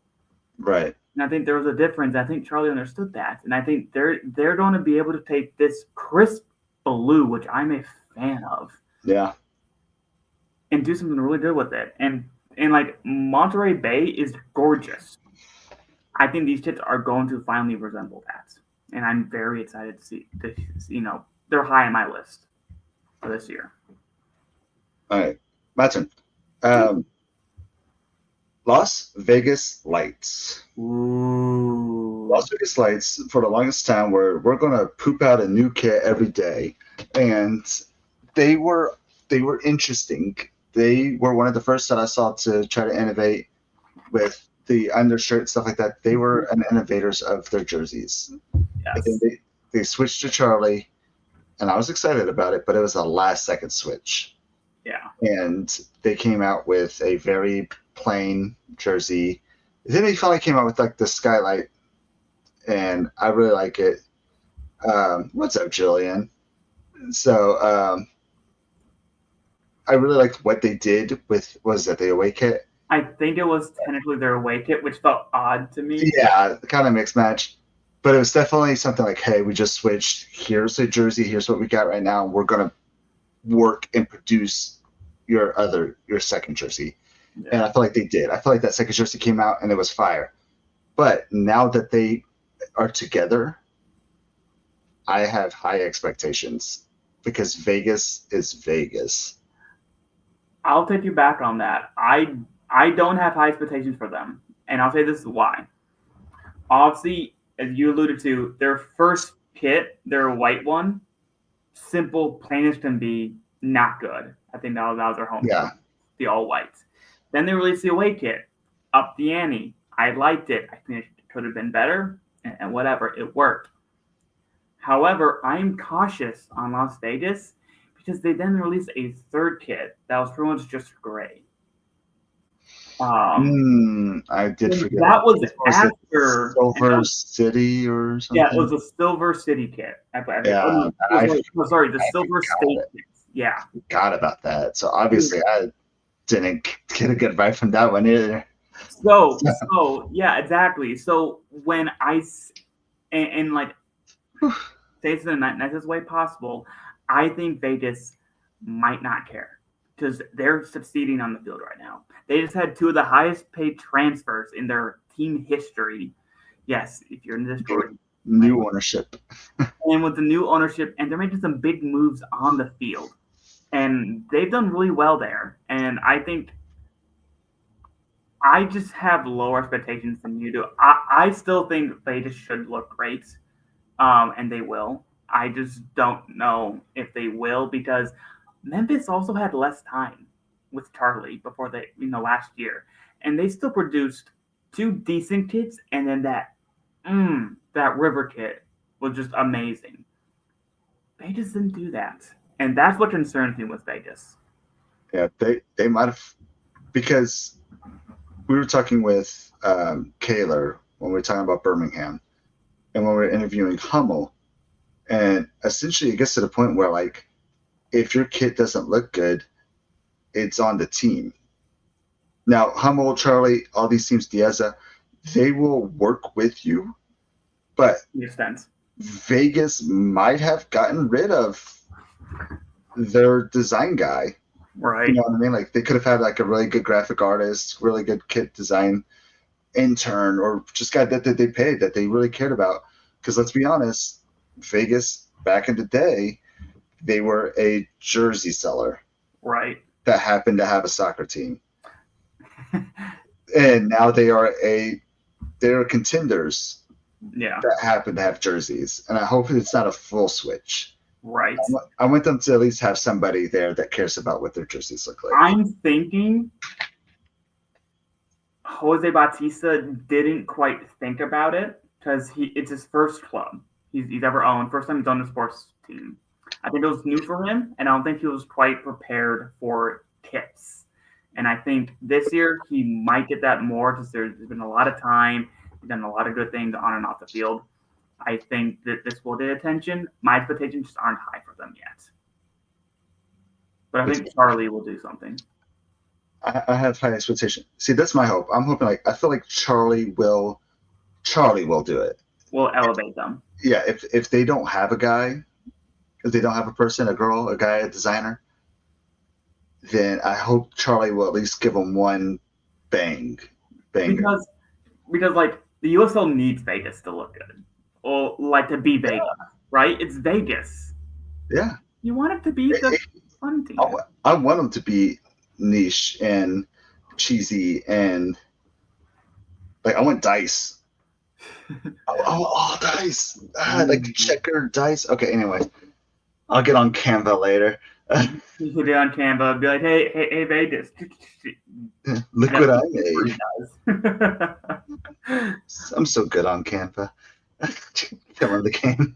Right. And I think there was a difference. I think Charlie understood that. And I think they're going to be able to take this crisp blue, which I'm a fan of. Yeah. And do something really good with it. And like Monterey Bay is gorgeous. I think these kits are going to finally resemble that. And I'm very excited to see this, they're high on my list for this year. All right. My turn. Las Vegas Lights. Ooh. Las Vegas Lights, for the longest time, we're going to poop out a new kit every day. And they were interesting. They were one of the first that I saw to try to innovate with the undershirt, stuff like that. They were an innovators of their jerseys. Yes. And they switched to Charlie, and I was excited about it, but it was a last-second switch. Yeah. And they came out with a very plain jersey. Then they finally came out with like the skylight, and I really like it. What's up, Jillian? So I really liked what they did with, was that the away kit? I think it was technically their away kit, which felt odd to me. Yeah, kind of mixed match. But it was definitely something like, hey, we just switched. Here's the jersey. Here's what we got right now. We're going to work and produce your second jersey. Yeah. And I feel like they did. I feel like that second jersey came out and it was fire. But now that they are together, I have high expectations because Vegas is Vegas. I'll take you back on that. I don't have high expectations for them. And I'll say this is why. Obviously, as you alluded to, their first kit, their white one, simple, plain as can be, not good. I think that was their home. Yeah. The all white. Then they released the away kit, up the ante. I liked it. I think it could have been better, and whatever, it worked. However, I'm cautious on Las Vegas because they then released a third kit that was pretty much just gray. I did forget. That was Was it after Silver City or something? Yeah, it was a Silver City kit. Yeah, sorry, the Silver State kit. Yeah, forgot about that. So obviously, I didn't get a good vibe from that one either. So yeah, exactly. So when and like say this in the nicest way possible, I think Vegas might not care because they're succeeding on the field right now. They just had two of the highest paid transfers in their team history. Yes, if you're in this story. New ownership. And with the new ownership, and they're making some big moves on the field. And they've done really well there. And I think I just have lower expectations than you do. I still think Vegas should look great, and they will. I just don't know if they will because Memphis also had less time with Charlie before last year, and they still produced two decent kits, and then that River kit was just amazing. Vegas didn't do that, and that's what concerns me with Vegas. Yeah, they might have, because we were talking with Kaylor when we were talking about Birmingham, and when we were interviewing Hummel, and essentially it gets to the point where, like, if your kit doesn't look good, it's on the team. Now, Hummel, Charlie, all these teams, Dieza, they will work with you, but Makes sense. Vegas might have gotten rid of their design guy. Right. You know what I mean? Like, they could have had like a really good graphic artist, really good kit design intern, or just guy that they paid, that they really cared about. Because let's be honest, Vegas back in the day, they were a jersey seller. Right. That happened to have a soccer team. And now they're contenders. Yeah. That happen to have jerseys. And I hope it's not a full switch. Right. I want them to at least have somebody there that cares about what their jerseys look like. I'm thinking Jose Bautista didn't quite think about it because it's his first club he's ever owned. First time he's owned a sports team. I think it was new for him, and I don't think he was quite prepared for tips. And I think this year he might get that more because there's been a lot of time. He's done a lot of good things on and off the field. I think that this will get attention. My expectations just aren't high for them yet. But I think Charlie will do something. I have high expectations. See, that's my hope. I'm hoping, like, I feel like Charlie will do it. We'll elevate them. Yeah, if they don't have a guy, if they don't have a person, a girl, a guy, a designer, then I hope Charlie will at least give them one banger. Because like the USL needs Vegas to look good, or like to be Vegas, right? It's Vegas. Yeah. You want it to be the fun team. I want them to be niche and cheesy and like I want dice. Dice. Like checker dice. Okay, anyway. I'll get on Canva later. You should get on Canva and be like, hey, Vegas. Look what I made. I'm so good on Canva. Killing the game.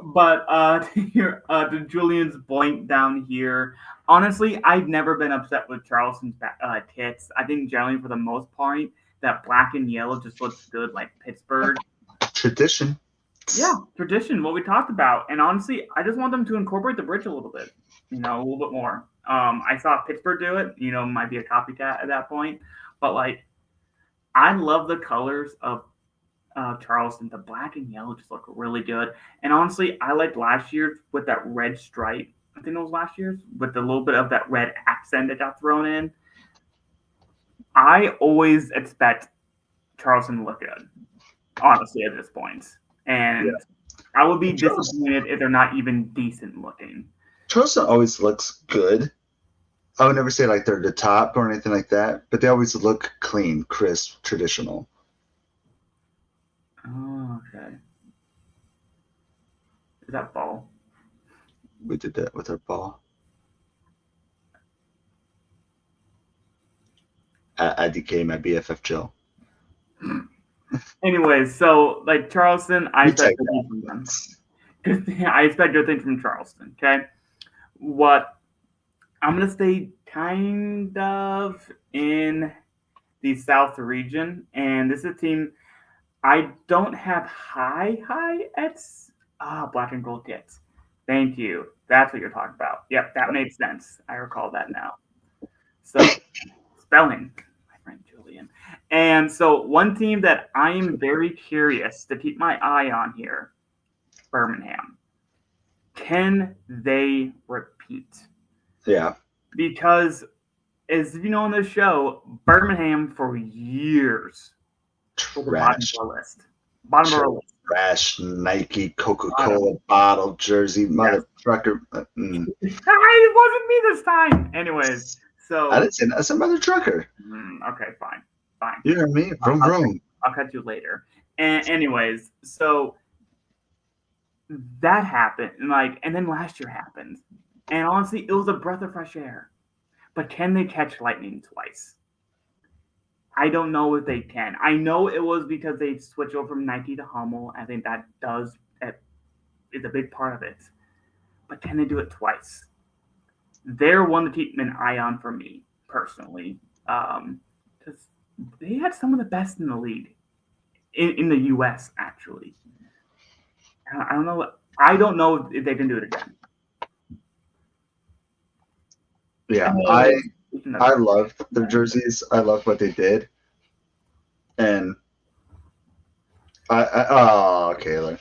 But to Julian's point down here, honestly, I've never been upset with Charleston's kits. I think generally for the most part, that black and yellow just looks good like Pittsburgh. Tradition. Yeah, tradition, what we talked about. And honestly, I just want them to incorporate the bridge a little bit, a little bit more. I saw Pittsburgh do it, might be a copycat at that point. But, like, I love the colors of Charleston. The black and yellow just look really good. And honestly, I liked last year's with that red stripe. I think it was last year's with a little bit of that red accent that got thrown in. I always expect Charleston to look good, honestly, at this point. And I would be disappointed if they're not even decent looking. Charleston always looks good. I would never say like they're the top or anything like that, but they always look clean, crisp, traditional. Oh, okay. Is that ball? We did that with our ball. IDK, my BFF Joe. Anyways, so like Charleston, I You expect take good things from them. I expect good things from Charleston. Okay, what I'm gonna stay kind of in the South region, and this is a team I don't have high at black and gold kits. Thank you. That's what you're talking about. Yep, that made sense. I recall that now. So spelling, my friend Julian. And so one team that I am very curious to keep my eye on here, Birmingham. Can they repeat? Yeah. Because as you know on this show, Birmingham for years was the bottom Trash. of our list. Bottom of our list. Trash Nike Coca-Cola bottle jersey mother trucker. It wasn't me this time. Anyways, so I didn't say that. I said mother trucker. Okay, fine. You hear me? Vroom vroom. I'll cut you later. And anyways, so that happened, and then last year happened, and honestly, it was a breath of fresh air. But can they catch lightning twice? I don't know if they can. I know it was because they switched over from Nike to Hummel. I think that is a big part of it. But can they do it twice? They're one to keep an eye on for me personally, because they had some of the best in the league in the U.S. Actually, I don't know. I don't know if they can do it again. Yeah, I love their jerseys. I love what they did, and Kayla.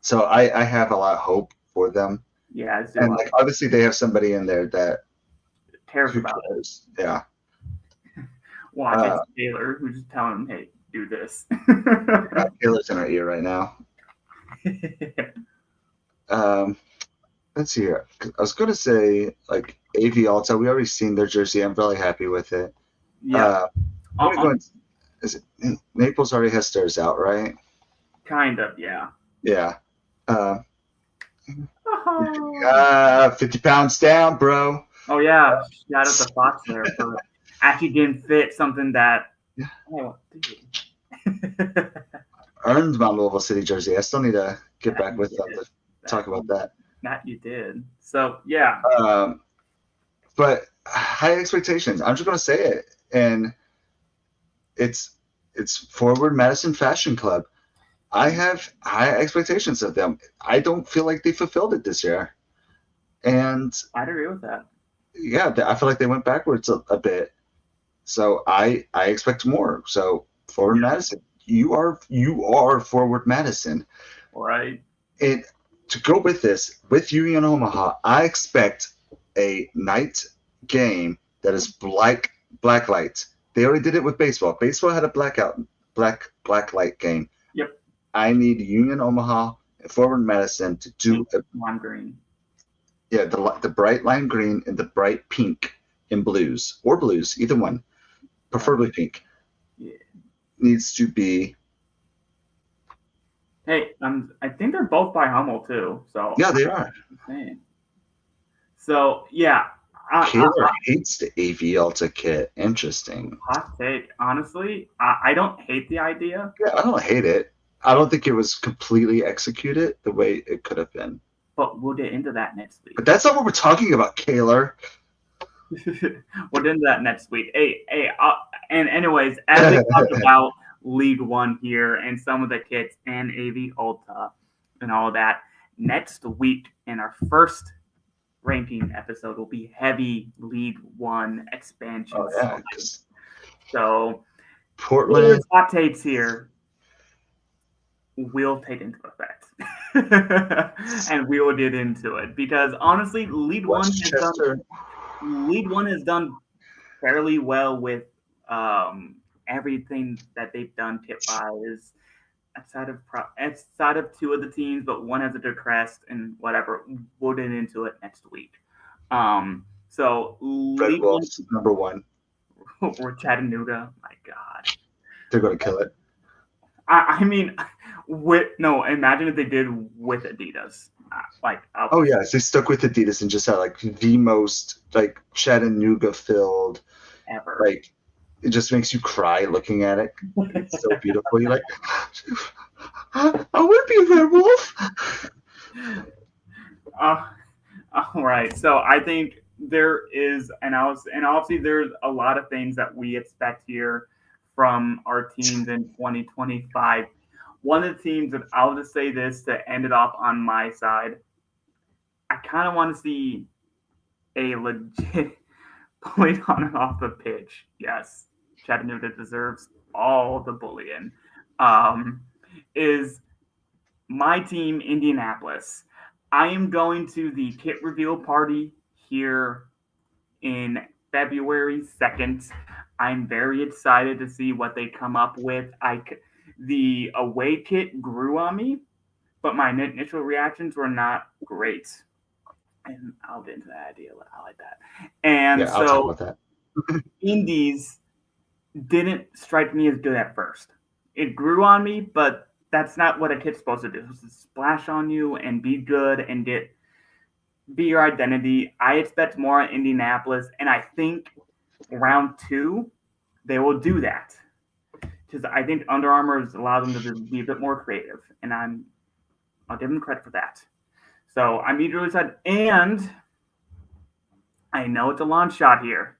So I have a lot of hope for them. Yeah, and obviously they have somebody in there that cares about it. Yeah. Watch it's Taylor who's just telling him, "Hey, do this." Taylor's in our ear right now. Let's see here. I was going to say like AV Alta. We already seen their jersey. I'm really happy with it. Yeah. Is it Naples already has theirs out, right? Kind of, yeah. Yeah. 50 pounds down, bro. Oh yeah, shout out to Fox there for actually getting fit. Something that earned my Louisville City jersey. I still need to get back with them to talk about that. That you did. So yeah. But high expectations. I'm just gonna say it, and it's Forward Madison Fashion Club. I have high expectations of them. I don't feel like they fulfilled it this year, and I'd agree with that. Yeah, I feel like they went backwards a bit. So I expect more. So Forward Madison, you are Forward Madison, right? And to go with this, with Union Omaha, I expect a night game that is black light. They already did it with baseball. Baseball had a black light game. Yep. I need Union Omaha and Forward Madison to do lime green. Yeah, the bright lime green and the bright pink in blues, either one, preferably pink. Yeah. Needs to be. Hey, I think they're both by Hummel too. So yeah, they are. So yeah, Taylor hates the AV Alta kit. Interesting. Hot take. Honestly, I don't hate the idea. Yeah, I don't hate it. I don't think it was completely executed the way it could have been. But we'll get into that next week. But that's not what we're talking about, Kaylor. We'll get into that next week. And anyways, as we talked about League One here and some of the kits and AV Ulta and all that, next week in our first ranking episode will be heavy League One expansion. Oh, yeah. So Portland hot takes here will take into effect. And we will get into it because honestly, League One has done fairly well with everything that they've done kit-wise, outside of two of the teams, but one has a depressed and whatever. We'll get into it next week. So Red Wolves number one. Or Chattanooga. My God, they're going to kill it. I mean, imagine if they did with Adidas. Oh yeah, they stuck with Adidas and just had like the most like Chattanooga filled ever. Like, it just makes you cry looking at it. It's so beautiful. You're like, I want to be a werewolf. All right. So I think there is, and obviously there's a lot of things that we expect here from our teams in 2025. One of the teams that I'll just say this to end it off on my side. I kind of want to see a legit point on and off the pitch. Yes, Chattanooga deserves all the bullying. Um, is my team, Indianapolis. I am going to the kit reveal party here in February 2nd. I'm very excited to see what they come up with. The away kit grew on me, but my initial reactions were not great. And I'll get into that idea. I like that. And Yeah, I'll talk about that. Indies didn't strike me as good at first. It grew on me, but that's not what a kit's supposed to do. It's supposed to splash on you and be good and be your identity. I expect more at Indianapolis, and I think round 2 they will do that because I think Under Armour has allowed them to be a bit more creative, and I'll give them credit for that. So I'm eagerly excited, and I know it's a launch shot here.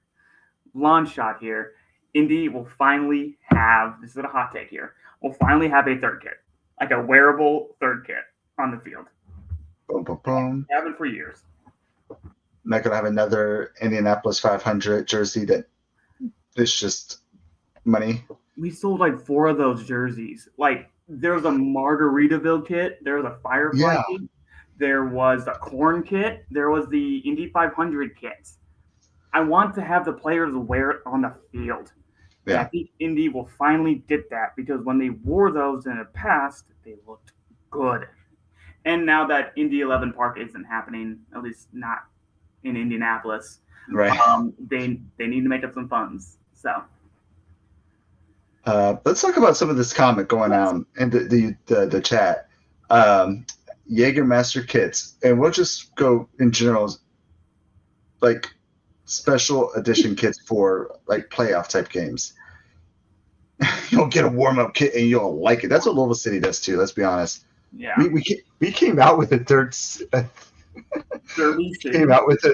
Indy will finally have, this is a hot take here, will finally have a third kit, like a wearable third kit on the field. Boom, boom, boom. They haven't for years. Not going to have another Indianapolis 500 jersey that is just money. We sold like 4 of those jerseys. Like, there was a Margaritaville kit. There was a Firefly kit. There was a Corn kit. There was the Indy 500 kit. I want to have the players wear it on the field. Yeah. And I think Indy will finally get that because when they wore those in the past, they looked good. And now that Indy 11 Park isn't happening, at least not in Indianapolis, right? They need to make up some funds. So let's talk about some of this comment going on in the chat. Jägermeister kits, and we'll just go in general, like special edition kits for like playoff type games. You'll get a warm up kit and you'll like it. That's what Louisville City does too. Let's be honest. Yeah, we came out with a third. We came out with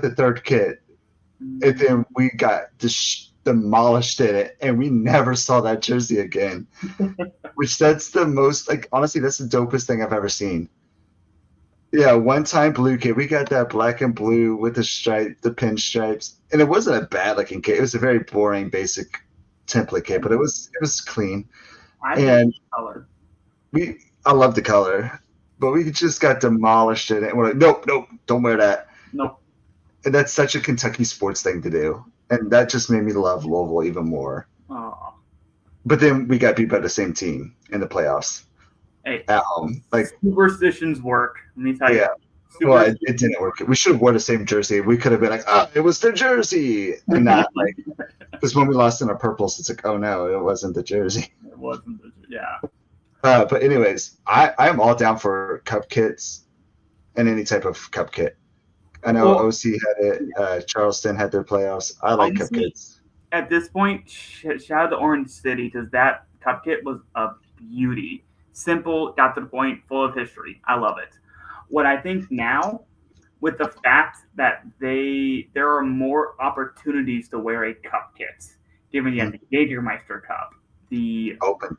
a third kit, and then we got demolished in it, and we never saw that jersey again. Which that's the most, like, honestly, that's the dopest thing I've ever seen. Yeah, one time blue kit, we got that black and blue with the pinstripes, and it wasn't a bad looking kit. It was a very boring, basic template kit, but it was clean. I love the color. I love the color, but we just got demolished in it, and we're like, nope, don't wear that. Nope. And that's such a Kentucky sports thing to do, and that just made me love Louisville even more. Oh. But then we got beat by the same team in the playoffs. Hey, at home. Like, superstitions work. Let me tell you. Yeah. Well, it didn't work. We should have worn the same jersey. We could have been like, it was their jersey. And not like, because when we lost in our purples, it's like, oh no, it wasn't the jersey. It wasn't the jersey. Yeah. But anyways, I am all down for cup kits and any type of cup kit. I know OC had it. Charleston had their playoffs. I like cup kits. At this point, shout out to Orange City because that cup kit was a beauty. Simple, got to the point, full of history. I love it. What I think now, with the fact that there are more opportunities to wear a cup kit, given you have the Jägermeister Cup, the Open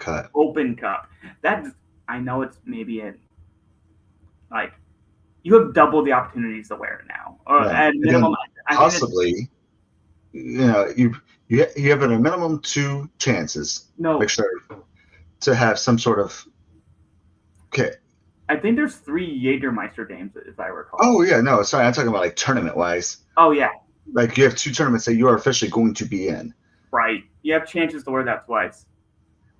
Cup. That, I know it's maybe like you have double the opportunities to wear it now, or at minimum, possibly. You know, you have at a minimum 2 chances. No, make sure to have some sort of kit. I think there's 3 Jägermeister games, if I recall. Oh yeah, no, sorry, I'm talking about like tournament wise. Oh yeah, like you have 2 tournaments that you are officially going to be in. Right, you have chances to wear that twice.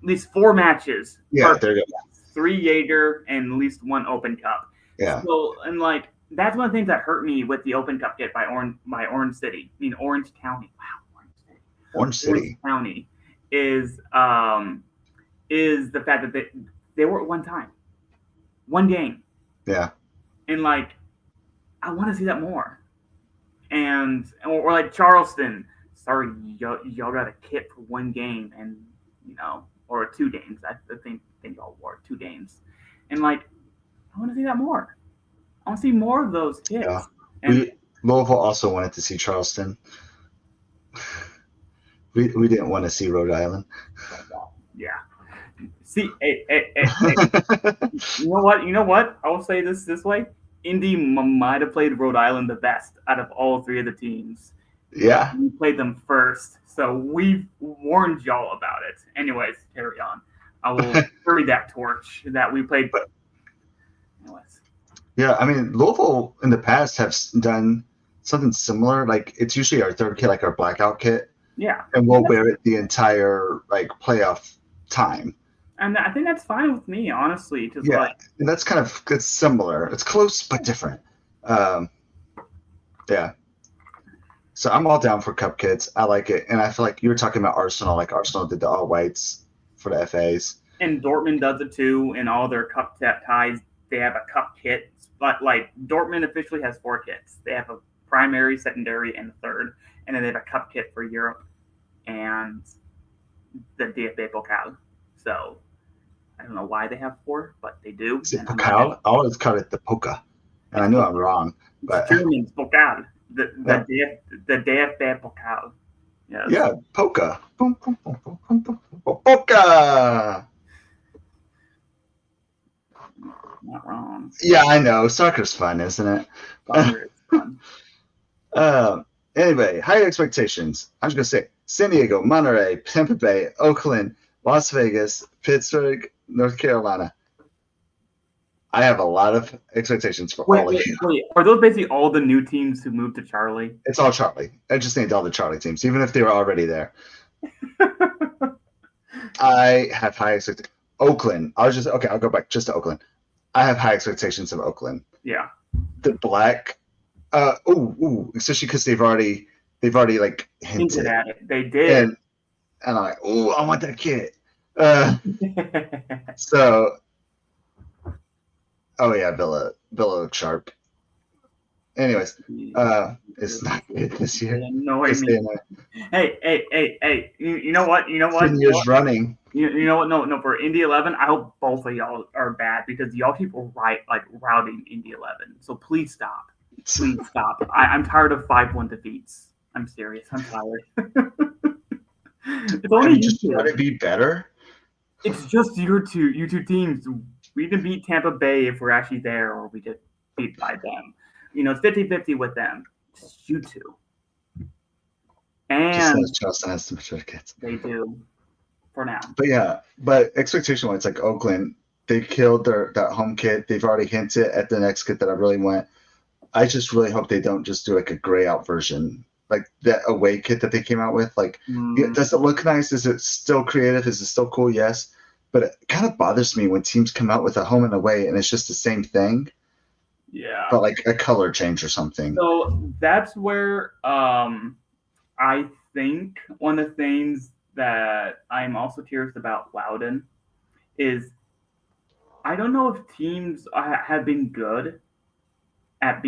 At least 4 matches. Yeah, there you go. 3 Jaeger and at least 1 Open Cup. Yeah. So, and like that's one of the things that hurt me with the Open Cup kit by Orange City. I mean Orange County. Wow, Orange City County is the fact that they were at one time. 1 game. Yeah. And like I want to see that more. And or like Charleston, sorry, y'all got a kit for one game, and or 2 games. I think y'all wore 2 games, and like I want to see that more. I want to see more of those kits. Yeah. And Louisville also wanted to see Charleston. We didn't want to see Rhode Island. yeah. See, you know what? You know what? I will say this way: Indy might have played Rhode Island the best out of all 3 of the teams. Yeah. We played them first, so we've warned y'all about it. Anyways, carry on. I will carry that torch that we played. But anyways, yeah, I mean, Louisville in the past have done something similar. Like it's usually our third kit, like our blackout kit, yeah, and we'll wear it the entire like playoff time. and I think that's fine with me, honestly. Just Yeah, like and that's kind of it's similar. It's close but different. Yeah. So I'm all down for cup kits. I like it, and I feel like you were talking about Arsenal. Like Arsenal did the all whites for the FAs, and Dortmund does it too. In all their cup ties, they have a cup kit. But like Dortmund officially has 4 kits. They have a primary, secondary, and third, and then they have a cup kit for Europe and the DFB Pokal. So I don't know why they have 4, but they do. Is it Pokal? I always call it the Poka, and I know I'm wrong, but German's Pokal. The yeah. DFB Pokal. Yes. Yeah, Poka. Poka. Not wrong. Yeah, I know. Soccer's fun, isn't it? Soccer is fun. Anyway, high expectations. I'm just gonna say San Diego, Monterey, Tampa Bay, Oakland, Las Vegas, Pittsburgh, North Carolina. I have a lot of expectations for all of you. Wait, are those basically all the new teams who moved to Charlie? It's all Charlie. I just named all the Charlie teams, even if they were already there. I have high expectations. Oakland. I'll go back just to Oakland. I have high expectations of Oakland. Yeah. The black. Especially because they've already like hinted at it. They did. And I'm like, I want that kit. So. Oh yeah, Villa looks sharp. Anyways, it's not good this year. No, I mean, hey, you know what? 10 years running. You know what? No, for Indy 11, I hope both of y'all are bad because y'all keep routing Indy 11. So please stop. Please stop. I'm tired of 5-1 defeats. I'm serious. I'm tired. It's only just want to be better. It's just you two teams. We can beat Tampa Bay if we're actually there, or we get beat by them. It's 50-50 with them. Just you two. And just Charleston has some certificates. They do. For now. But expectation-wise, like Oakland, they killed that home kit. They've already hinted at the next kit that I really want. I just really hope they don't just do like a gray out version. Like that away kit that they came out with. Like, does it look nice? Is it still creative? Is it still cool? Yes. But it kind of bothers me when teams come out with a home and away and it's just the same thing. Yeah. But like a color change or something. So that's where I think one of the things that I'm also curious about Loudon is I don't know if teams have been good at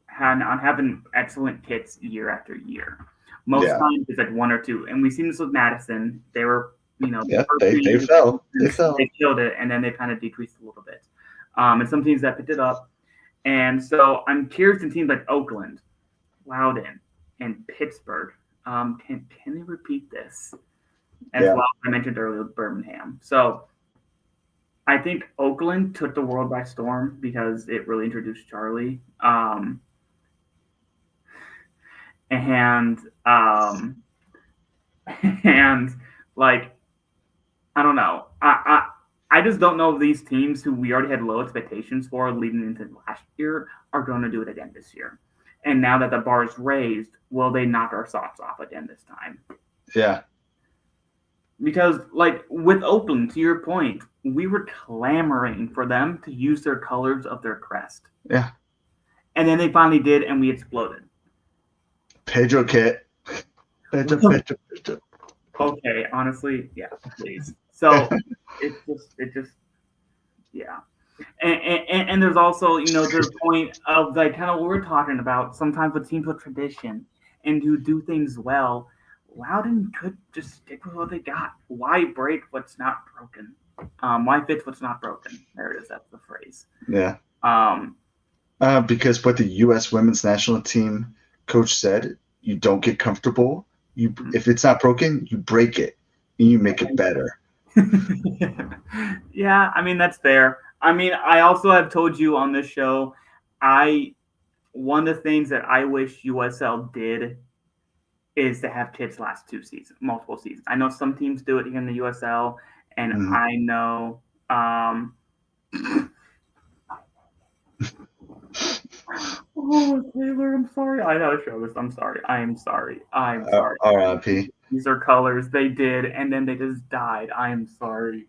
having excellent kits year after year. Most times it's like 1 or 2. And we've seen this with Madison. They were they fell. They killed it, and then they kind of decreased a little bit. And some teams that picked it up. And so I'm curious in teams like Oakland, Loudon, and Pittsburgh. Can they repeat this? As well as I mentioned earlier with Birmingham. So I think Oakland took the world by storm because it really introduced Charlie. And like, I don't know. I just don't know if these teams who we already had low expectations for leading into last year are going to do it again this year. And now that the bar is raised, will they knock our socks off again this time? Yeah. Because, like, with Oakland, to your point, we were clamoring for them to use their colors of their crest. Yeah. And then they finally did, and we exploded. Pedro kit. Pedro. Okay, honestly, yeah, please. So it just, yeah. And there's also, to the point of like kind of what we're talking about. Sometimes with teams with tradition and who do things well, Loudon could just stick with what they got. Why break what's not broken? Why fix what's not broken? There it is. That's the phrase. Yeah. Um, Because what the U.S. women's national team coach said, you don't get comfortable. If it's not broken, you break it and you make it better. Yeah, I mean that's fair. I mean, I also have told you on this show, one of the things that I wish USL did is to have kids last multiple seasons. I know some teams do it here in the USL, and I know. Oh, Taylor, I'm sorry. I gotta show this. I'm sorry. I'm sorry. R.I.P. These are colors. They did, and then they just died. I am sorry.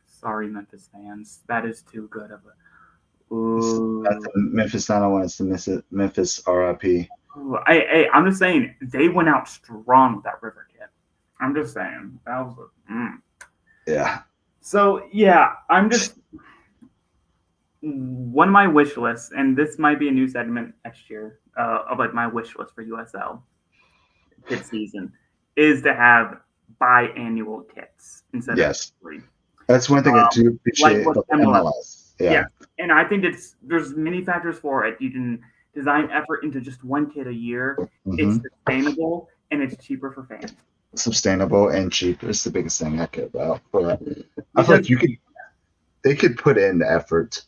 Sorry, Memphis fans. That is too good of a. Ooh. Memphis 901 is the Memphis R.I.P. I'm just saying they went out strong with that River kid. I'm just saying that was Yeah. So yeah, I'm just one of my wish lists, and this might be a new segment next year of like my wish list for USL KitSZN is to have biannual kits instead of free. That's one thing I do appreciate like about MLS. Yeah, and I think there's many factors for it. You can design effort into just one kit a year. It's sustainable and it's cheaper for fans. Sustainable and cheap is the biggest thing I care about. But I feel like they could put in the effort.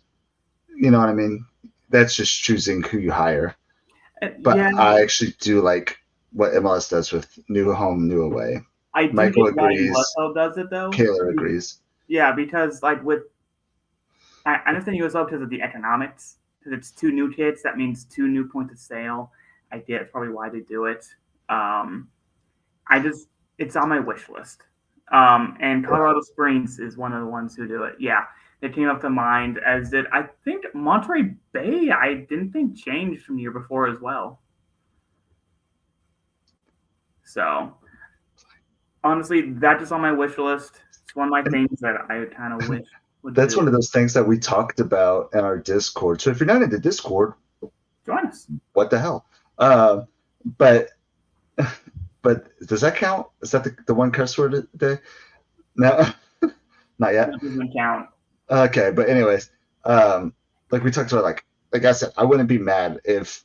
You know what I mean? That's just choosing who you hire. But I actually do like what MLS does with new home, new away. Michael agrees. USL does it though. Taylor agrees. Yeah, because like I understand USL because of the economics. Because it's 2 new kits, that means 2 new points of sale. I get it's probably why they do it. It's on my wish list. And Colorado Springs is one of the ones who do it. Yeah, it came up to mind, as did I think Monterey Bay. I didn't think changed from the year before as well. So honestly, that's just on my wish list. It's one of my things that I kind of wish. That's one of those things that we talked about in our Discord. So if you're not in the Discord, join us. What the hell? But does that count? Is that the one curse word day? No, not yet. That doesn't count. Okay, but anyways, like we talked about, like I said, I wouldn't be mad if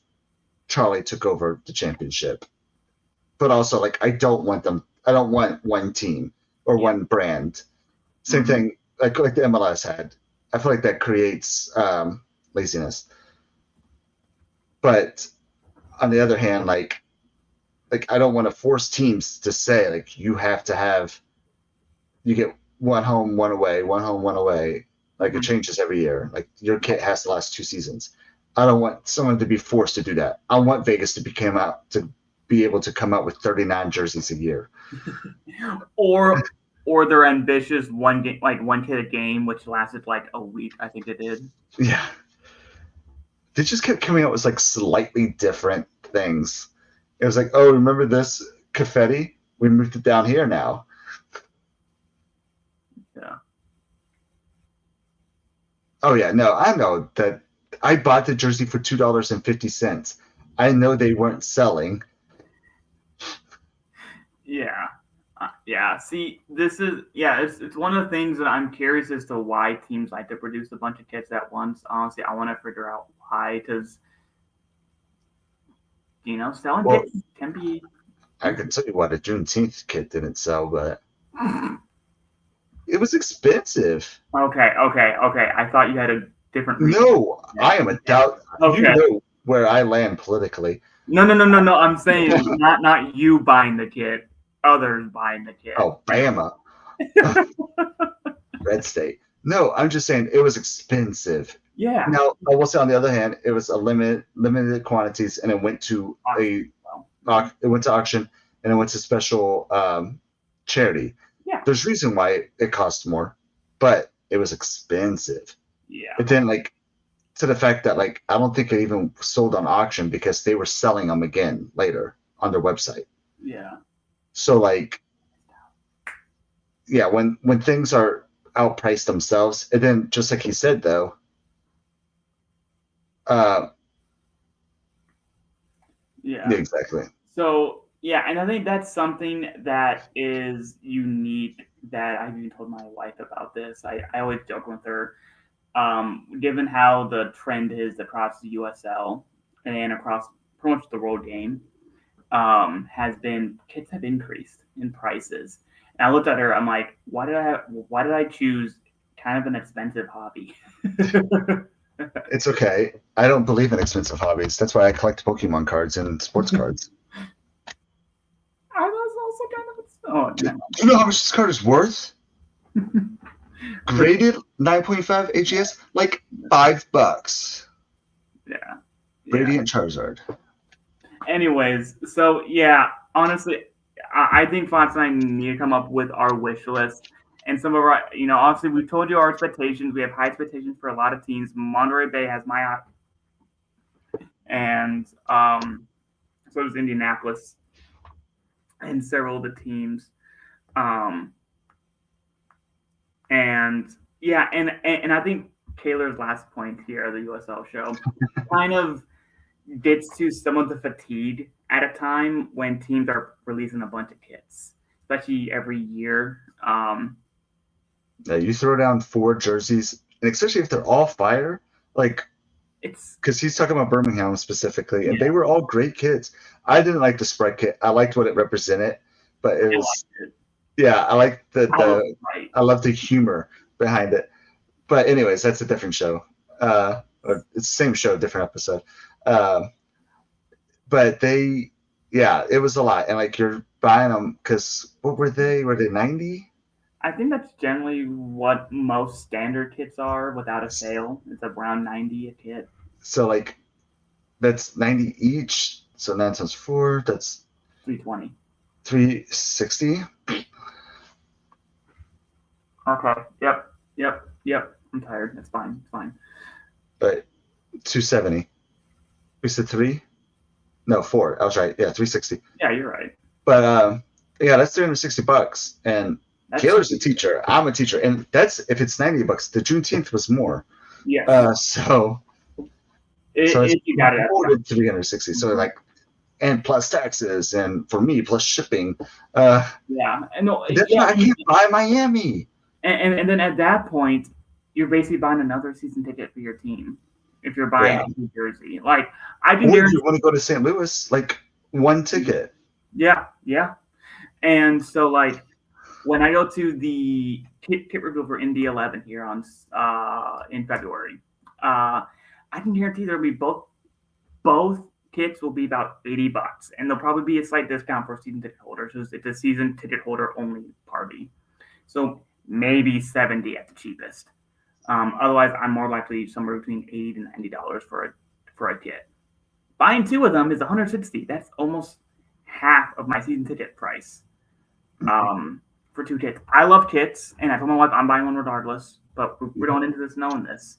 Charlie took over the championship. But also, like, I don't want one team or one brand. Same thing. Like the MLS had. I feel like that creates laziness. But on the other hand, like I don't want to force teams to say like you get one home, one away, one home, one away. Like it changes every year. Like your kit has to last 2 seasons. I don't want someone to be forced to do that. I want Vegas to be able to come out with 39 jerseys a year. Or they're ambitious one kit a game, which lasted like a week. I think it did. Yeah, they just kept coming out with like slightly different things. It was like, oh, remember this confetti? We moved it down here now. Yeah. Oh yeah, no, I know that. I bought the jersey for $2.50. I know they weren't selling. Yeah. Yeah, see, it's one of the things that I'm curious as to why teams like to produce a bunch of kits at once. Honestly, I want to figure out why, because, selling kits can be... I can tell you why the Juneteenth kit didn't sell, but it was expensive. Okay. I thought you had a different reason. No, I am a doubt. Okay. You know where I land politically. No. I'm saying not you buying the kit. Others buying the kit. Oh, Bama. Red State. No, I'm just saying it was expensive. Yeah. Now, I will say on the other hand, it was a limited quantities, and it went to auction, and it went to special charity. Yeah. There's reason why it cost more, but it was expensive. Yeah. But then, to the fact that, I don't think it even sold on auction because they were selling them again later on their website. Yeah. So, when things are outpriced themselves, and then just like he said, though, Yeah. Yeah, exactly. So yeah, and I think that's something that is unique that I've even told my wife about this. I always joke with her. Given how the trend is across the USL and across pretty much the world game, has been kits have increased in prices. And I looked at her. I'm like, why did I choose kind of an expensive hobby? It's okay. I don't believe in expensive hobbies. That's why I collect Pokemon cards and sports cards. I was also kind of Do you know how much this card is worth? Graded 9.5 HES, like $5. Yeah. Radiant Charizard. Anyways, so yeah, honestly, I think Fox and I need to come up with our wish list. And some of our, obviously, we've told you our expectations. We have high expectations for a lot of teams. Monterey Bay has my eye, and so does Indianapolis and several of the teams. Um, and yeah, and I think Taylor's last point here, the USL show, kind of gets to some of the fatigue at a time when teams are releasing a bunch of kits, especially every year. Yeah, you throw down 4 jerseys, and especially if they're all fire, like It's because he's talking about Birmingham specifically, and Yeah. they were all great kits. I didn't like the Sprite kit. I liked what it represented, but it I was liked it. yeah, I like I love Sprite. I love the humor behind it. But anyways, that's a different show. Or it's the same show, different episode. But it was a lot, and like you're buying them because what were they? Were they 90? I think that's generally what most standard kits are without a sale. It's around 90 a kit. So like that's 90 each. So 9 times 4, that's 320. 360. Okay. Yep. I'm tired. It's fine. But 270. We said 3? No, 4. I was right. Yeah, 360. Yeah, you're right. But yeah, that's $360. And Taylor's a teacher. I'm a teacher, and that's if it's $90. The Juneteenth was more. Yeah. So You got it. More than 360. So like, and plus taxes, and for me plus shipping. Yeah. And That's why I can't buy Miami. And then at that point, you're basically buying another season ticket for your team. If you're buying New Jersey, like I can guarantee. If you want to go to St. Louis, like one ticket. Yeah. And so like when I go to the kit reveal for Indy 11 here on in February, I can guarantee there'll be both kits will be about $80, and there'll probably be a slight discount for season ticket holders. So it's a season ticket holder only party, so maybe 70 at the cheapest. Otherwise, I'm more likely somewhere between $80 to $90 for a kit. Buying 2 of them is $160. That's almost half of my season ticket price. For 2 kits. I love kits, and I told my wife I'm buying one regardless. But we're going into this knowing this.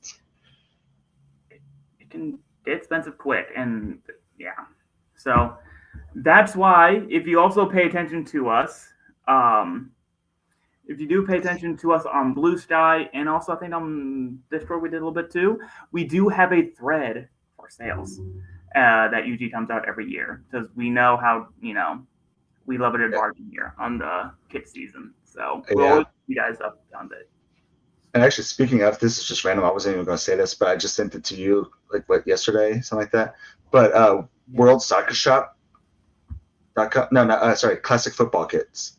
It can get expensive quick, and yeah. So that's why if you also pay attention to us, if you do pay attention to us on Blue Sky, and also I think on Discord we did a little bit too, we do have a thread for sales that usually comes out every year because we know how we love it at bargain here on the kit season. So we'll always keep you guys up on it. And actually, speaking of, this is just random. I wasn't even going to say this, but I just sent it to you yesterday, something like that. But World Soccer Shop. Sorry, Classic Football Kits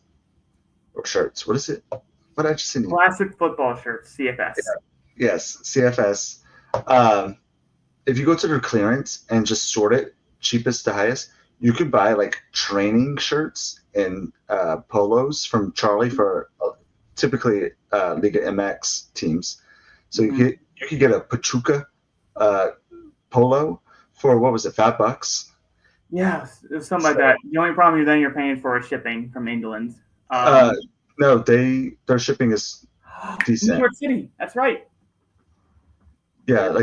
or shirts. What is it? What did I just send you? Classic Football Shirts, CFS. Yeah. Yes, CFS. If you go to their clearance and just sort it, cheapest to highest, you can buy like training shirts and polos from Charlie for typically Liga MX teams. So you could get a Pachuca polo for what was it, $5? Yeah, something like that. The only problem is then you're paying for shipping from England. No, their shipping is decent. New York City, that's right. Yeah,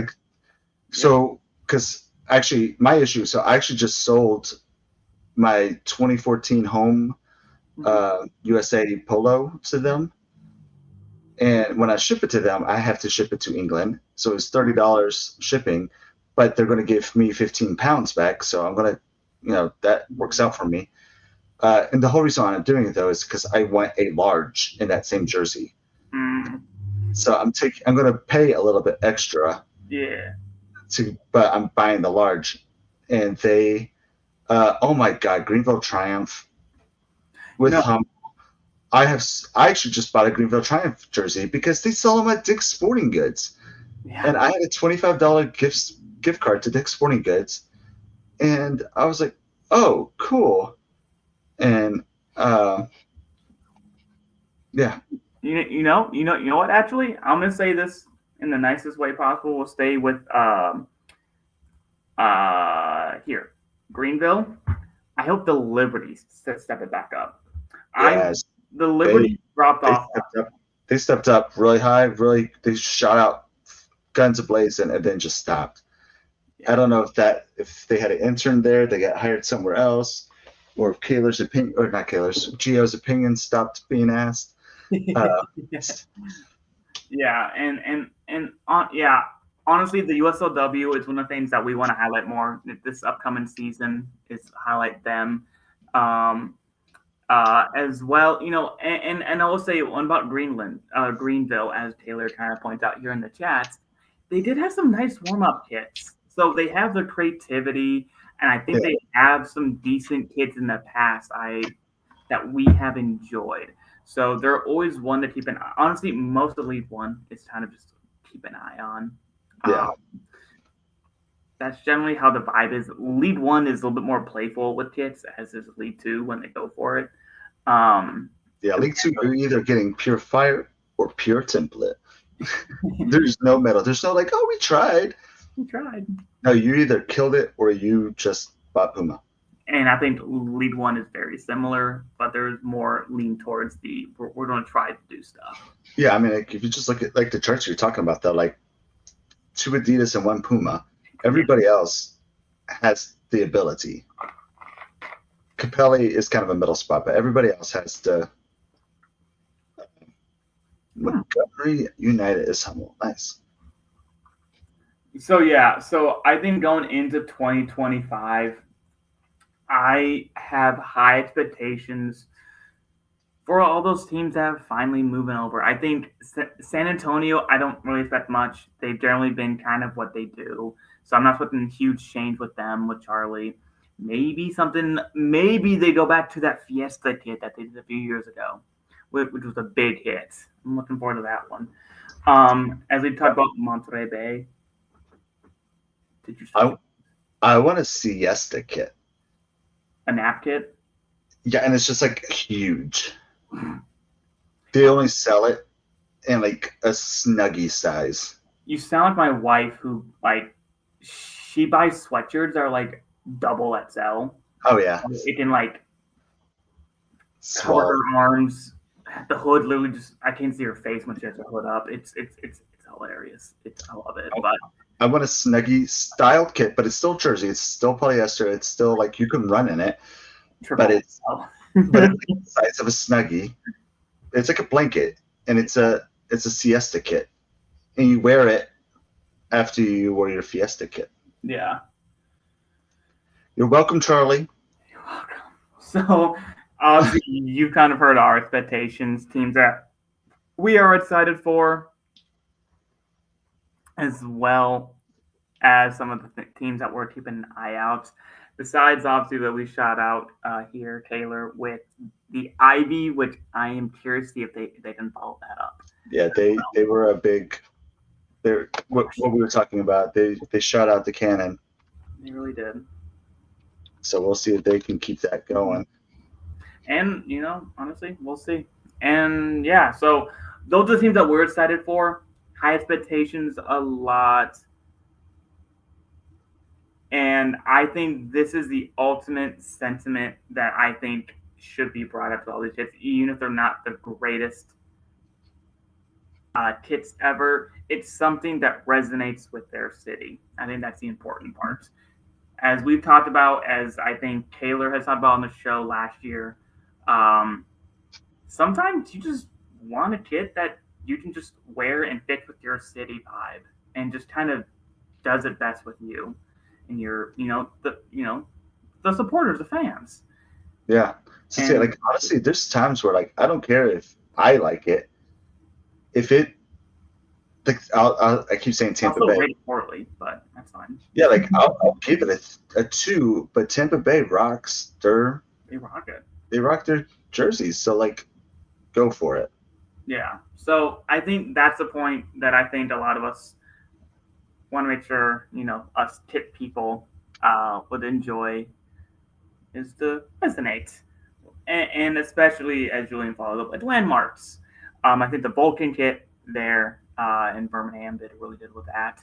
so because actually my issue. So I actually just sold my 2014 home USA polo to them, and when I ship it to them, I have to ship it to England. So it's $30 shipping, but they're going to give me 15 pounds back. So I'm going to that works out for me. And the whole reason why I'm doing it though is because I want a large in that same jersey. So I'm going to pay a little bit extra. Yeah. But I'm buying the large, and they, oh my God, Greenville Triumph with I actually just bought a Greenville Triumph jersey because they sell them at Dick's Sporting Goods, and I had a $25 gift card to Dick's Sporting Goods, and I was like, oh, cool, and yeah. You know what? Actually, I'm gonna say this in the nicest way possible. We'll stay with here, Greenville. I hope the Liberties step it back up. Yes, the Liberties dropped off. They stepped up really high. Really, they shot out guns ablazing and then just stopped. Yeah. I don't know if they had an intern there, they got hired somewhere else, or if Gio's opinion stopped being asked. Yeah, and honestly, the USLW is one of the things that we want to highlight more this upcoming season. Is highlight them as well. And I will say one about Greenville, as Taylor kind of points out here in the chat. They did have some nice warm-up kits, so they have the creativity, and I think they have some decent kits in the past that we have enjoyed. So they're always one to keep an eye. Honestly, most of League One is kind of just keep an eye on. Yeah. That's generally how the vibe is. League One is a little bit more playful with kits, as is League Two when they go for it. League Two, you're either getting pure fire or pure template. There's no metal. There's no like, oh, we tried. No, you either killed it or you just bought Puma. And I think League One is very similar, but there's more lean towards we're going to try to do stuff. Yeah, I mean, like, if you just look at like the charts you're talking about, though, like 2 Adidas and 1 Puma, everybody else has the ability. Capelli is kind of a middle spot, but everybody else has the. Montgomery United is humble. Nice. So I think going into 2025. I have high expectations for all those teams that have finally moving over. I think San Antonio, I don't really expect much. They've generally been kind of what they do. So I'm not expecting huge change with them, with Charlie. Maybe they go back to that Fiesta kit that they did a few years ago, which was a big hit. I'm looking forward to that one. As we talked about Monterey Bay. Did you I want a Siesta kit. A nap kit? Yeah, and it's just like huge. They only sell it in like a Snuggie size. You sound like my wife, who she buys sweatshirts that are like double XL. Oh yeah, it can cover her arms. The hood literally I can't see her face when she has her hood up. It's hilarious. I love it. But I want a Snuggie styled kit, but it's still jersey. It's still polyester. It's still like you can run in it, but it's like the size of a Snuggie. It's like a blanket, and it's a Siesta kit, and you wear it after you wear your Fiesta kit. Yeah. You're welcome, Charlie. You're welcome. So obviously, you've kind of heard our expectations, teams that we are excited for, as well as some of the teams that we're keeping an eye out. Besides, obviously, that we shout out here, Taylor, with the Ivy, which I am curious to see if they can follow that up. Yeah, they were a big. They're what we were talking about. They shot out the cannon. They really did. So we'll see if they can keep that going. And honestly, we'll see. And yeah, so those are the teams that we're excited for. High expectations, a lot. And I think this is the ultimate sentiment that I think should be brought up to all these kids, even if they're not the greatest kits ever. It's something that resonates with their city. I think that's the important part. As we've talked about, as I think Taylor has talked about on the show last year, sometimes you just want a kit that you can just wear and fit with your city vibe, and just kind of does it best with you and your, the supporters, the fans. Yeah. So And like honestly, there's times where like I don't care if I like it. If it like I keep saying Tampa also Bay. rated poorly, but that's fine. Yeah, like I'll give it a 2, but Tampa Bay rocks. They rock it. They rock their jerseys, so like go for it. Yeah. So I think that's the point that I think a lot of us want to make sure, us tip people would enjoy is to resonate. And especially as Julian followed up with landmarks. I think the Vulcan kit there in Birmingham did really good with that.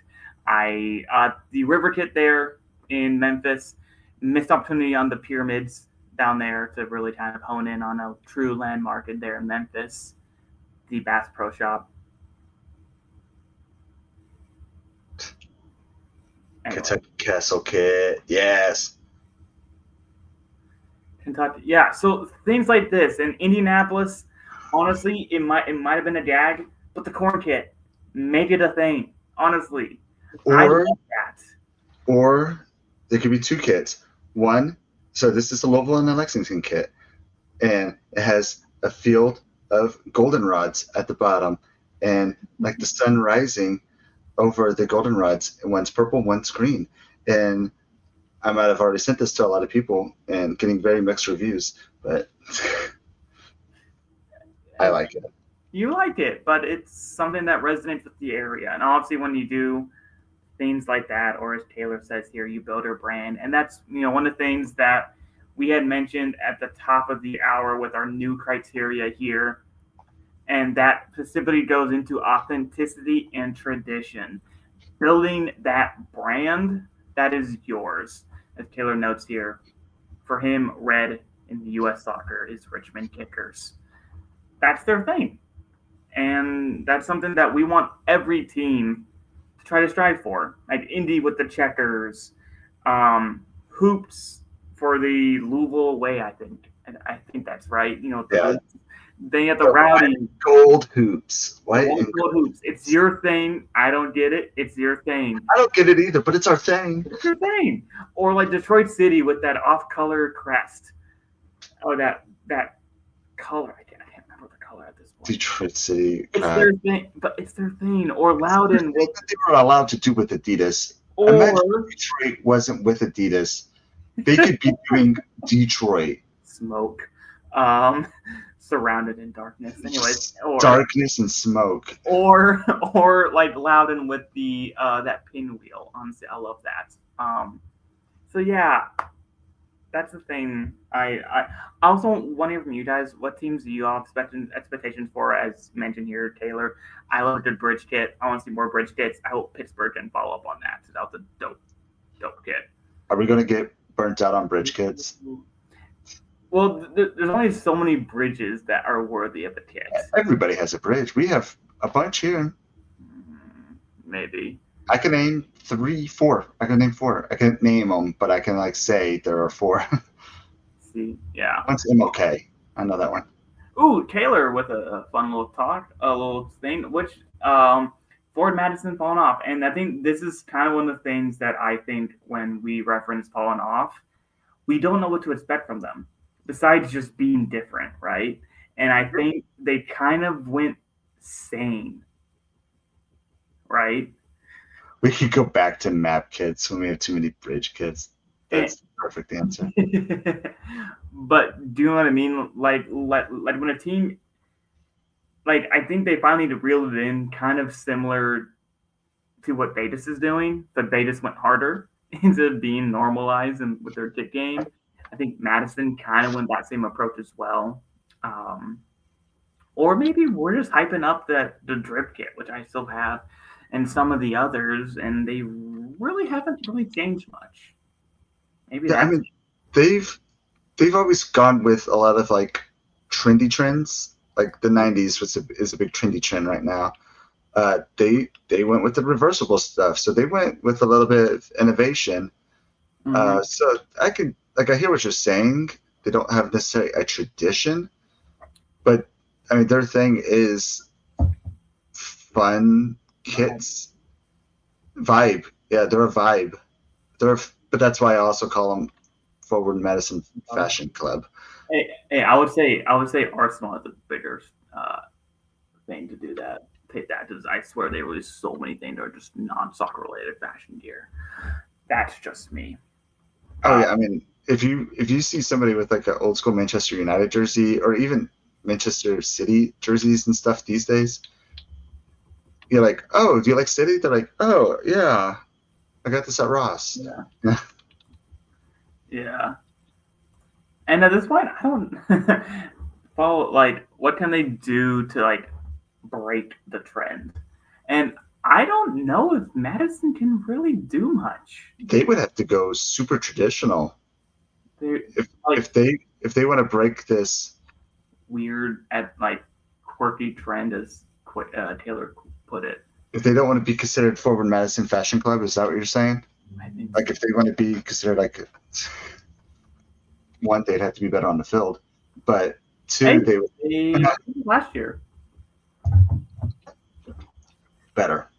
The River kit there in Memphis, missed opportunity on the pyramids down there to really kind of hone in on a true landmark in there in Memphis. The Bass Pro Shop. Anyway. Kentucky Castle kit, yes. Kentucky, yeah. So things like this in Indianapolis, honestly, it might have been a gag, but the corn kit, make it a thing. Honestly, I love that. Or there could be 2 kits. One, so this is a Louisville and a Lexington kit, and it has a field of goldenrods at the bottom, and like the sun rising over the goldenrods. One's purple, one's green, and I might have already sent this to a lot of people and getting very mixed reviews, but I like it. You like it, but it's something that resonates with the area. And obviously, when you do things like that, or as Taylor says here, you build your brand. And that's, one of the things that we had mentioned at the top of the hour with our new criteria here. And that specifically goes into authenticity and tradition. Building that brand that is yours. As Taylor notes here, for him, red in the U.S. soccer is Richmond Kickers. That's their thing. And that's something that we want every team to try to strive for. Like Indy with the checkers, hoops for the Louisville way, I think. And I think that's right. They have the rowdy gold hoops. White and gold hoops. It's your thing. I don't get it. It's your thing. I don't get it either, but it's our thing. It's your thing. Or like Detroit City with that off-color crest. Oh, that color. I can't remember the color at this point. Detroit City. It's their thing, but it's their thing. Or Loudon. They were allowed to do with Adidas. Imagine Detroit wasn't with Adidas. They could be doing Detroit. Smoke. Surrounded in darkness. Anyways, darkness and smoke. Or like Loudon with the that pinwheel. Honestly, I love that. So yeah, that's the thing. I also want to hear from you guys. What teams do you have expectations for? As mentioned here, Taylor. I love a good bridge kit. I want to see more bridge kits. I hope Pittsburgh can follow up on that. So that was a dope kit. Are we going to get burnt out on bridge kits? Well, there's only so many bridges that are worthy of a kit. Everybody has a bridge. We have a bunch here. Maybe. I can name 3, 4. I can name 4. I can't name them, but I can say there are 4. See, yeah. One's MLK. I know that one. Ooh, Taylor with a fun little talk, a little thing, which Ford Madison falling off. And I think this is kind of one of the things that I think when we reference falling off, we don't know what to expect from them. Besides just being different, right? And I think they kind of went sane, right? We could go back to map kits when we have too many bridge kits. That's the perfect answer. But do you know what I mean? Like when a team, I think they finally need to reel it in, kind of similar to what Vegas is doing, but Vegas went harder instead of being normalized and with their kit game. I think Madison kind of went that same approach as well. Or maybe we're just hyping up the drip kit, which I still have, and some of the others, and they really haven't really changed much. Maybe they've always gone with a lot of trendy trends. Like the 90s is a big trendy trend right now. They went with the reversible stuff, so they went with a little bit of innovation. Mm-hmm. So I hear what you're saying. They don't have necessarily a tradition, but their thing is fun kits, vibe. Yeah, they're a vibe. But that's why I also call them Forward Madison Fashion Club. Hey, I would say Arsenal has the bigger thing to do that. Take that because I swear they release so many things that are just non-soccer related fashion gear. That's just me. Oh yeah, I mean, if you see somebody with like an old school Manchester United jersey or even Manchester City jerseys and stuff these days, you're like, oh, do you like City? They're like, oh yeah, I got this at Ross. Yeah. Yeah. And at this point, I don't follow like what can they do to like break the trend, and I don't know if Madison can really do much. They would have to go super traditional They're if they want to break this weird at like quirky trend, as Taylor put it. if they don't want to be considered Forward Madison Fashion Club. Is that what you're saying? I think Like if they want to be considered like one, they'd have to be better on the field, but two, they would last year better.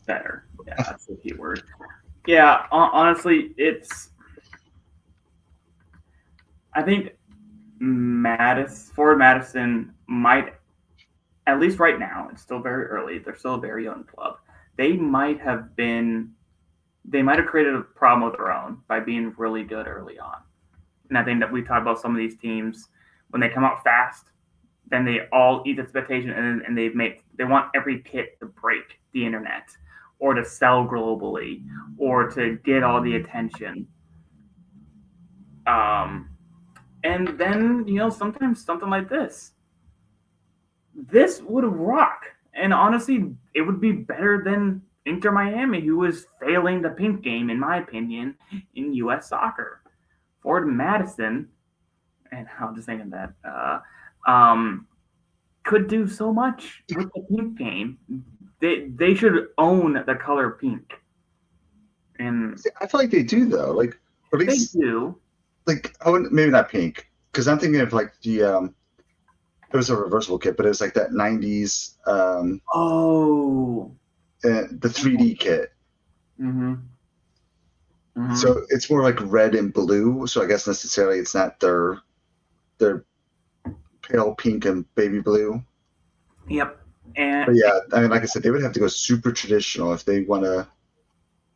Yeah, that's the key word. Yeah, honestly, I think Forward Madison might, at least right now, it's still very early. They're still a very young club. They might have created a problem of their own by being really good early on. And I think that we talk about some of these teams when they come out fast, then they all eat expectation, and they want every kit to break the internet or to sell globally or to get all the attention. And then sometimes something like this would rock. And honestly, it would be better than Inter Miami, who was failing the pink game, in my opinion, in U.S. soccer. Forward Madison, and I'm just thinking that, could do so much with the pink game. They should own the color pink. And I feel like they do though. Like at least they do. Like maybe not pink because I'm thinking of like the it was a reversible kit, but it was like that '90s the 3D kit. Mm-hmm. Mm-hmm. So it's more like red and blue. So I guess necessarily it's not their pale pink and baby blue. Yep. But yeah, I mean, like I said, they would have to go super traditional if they want to.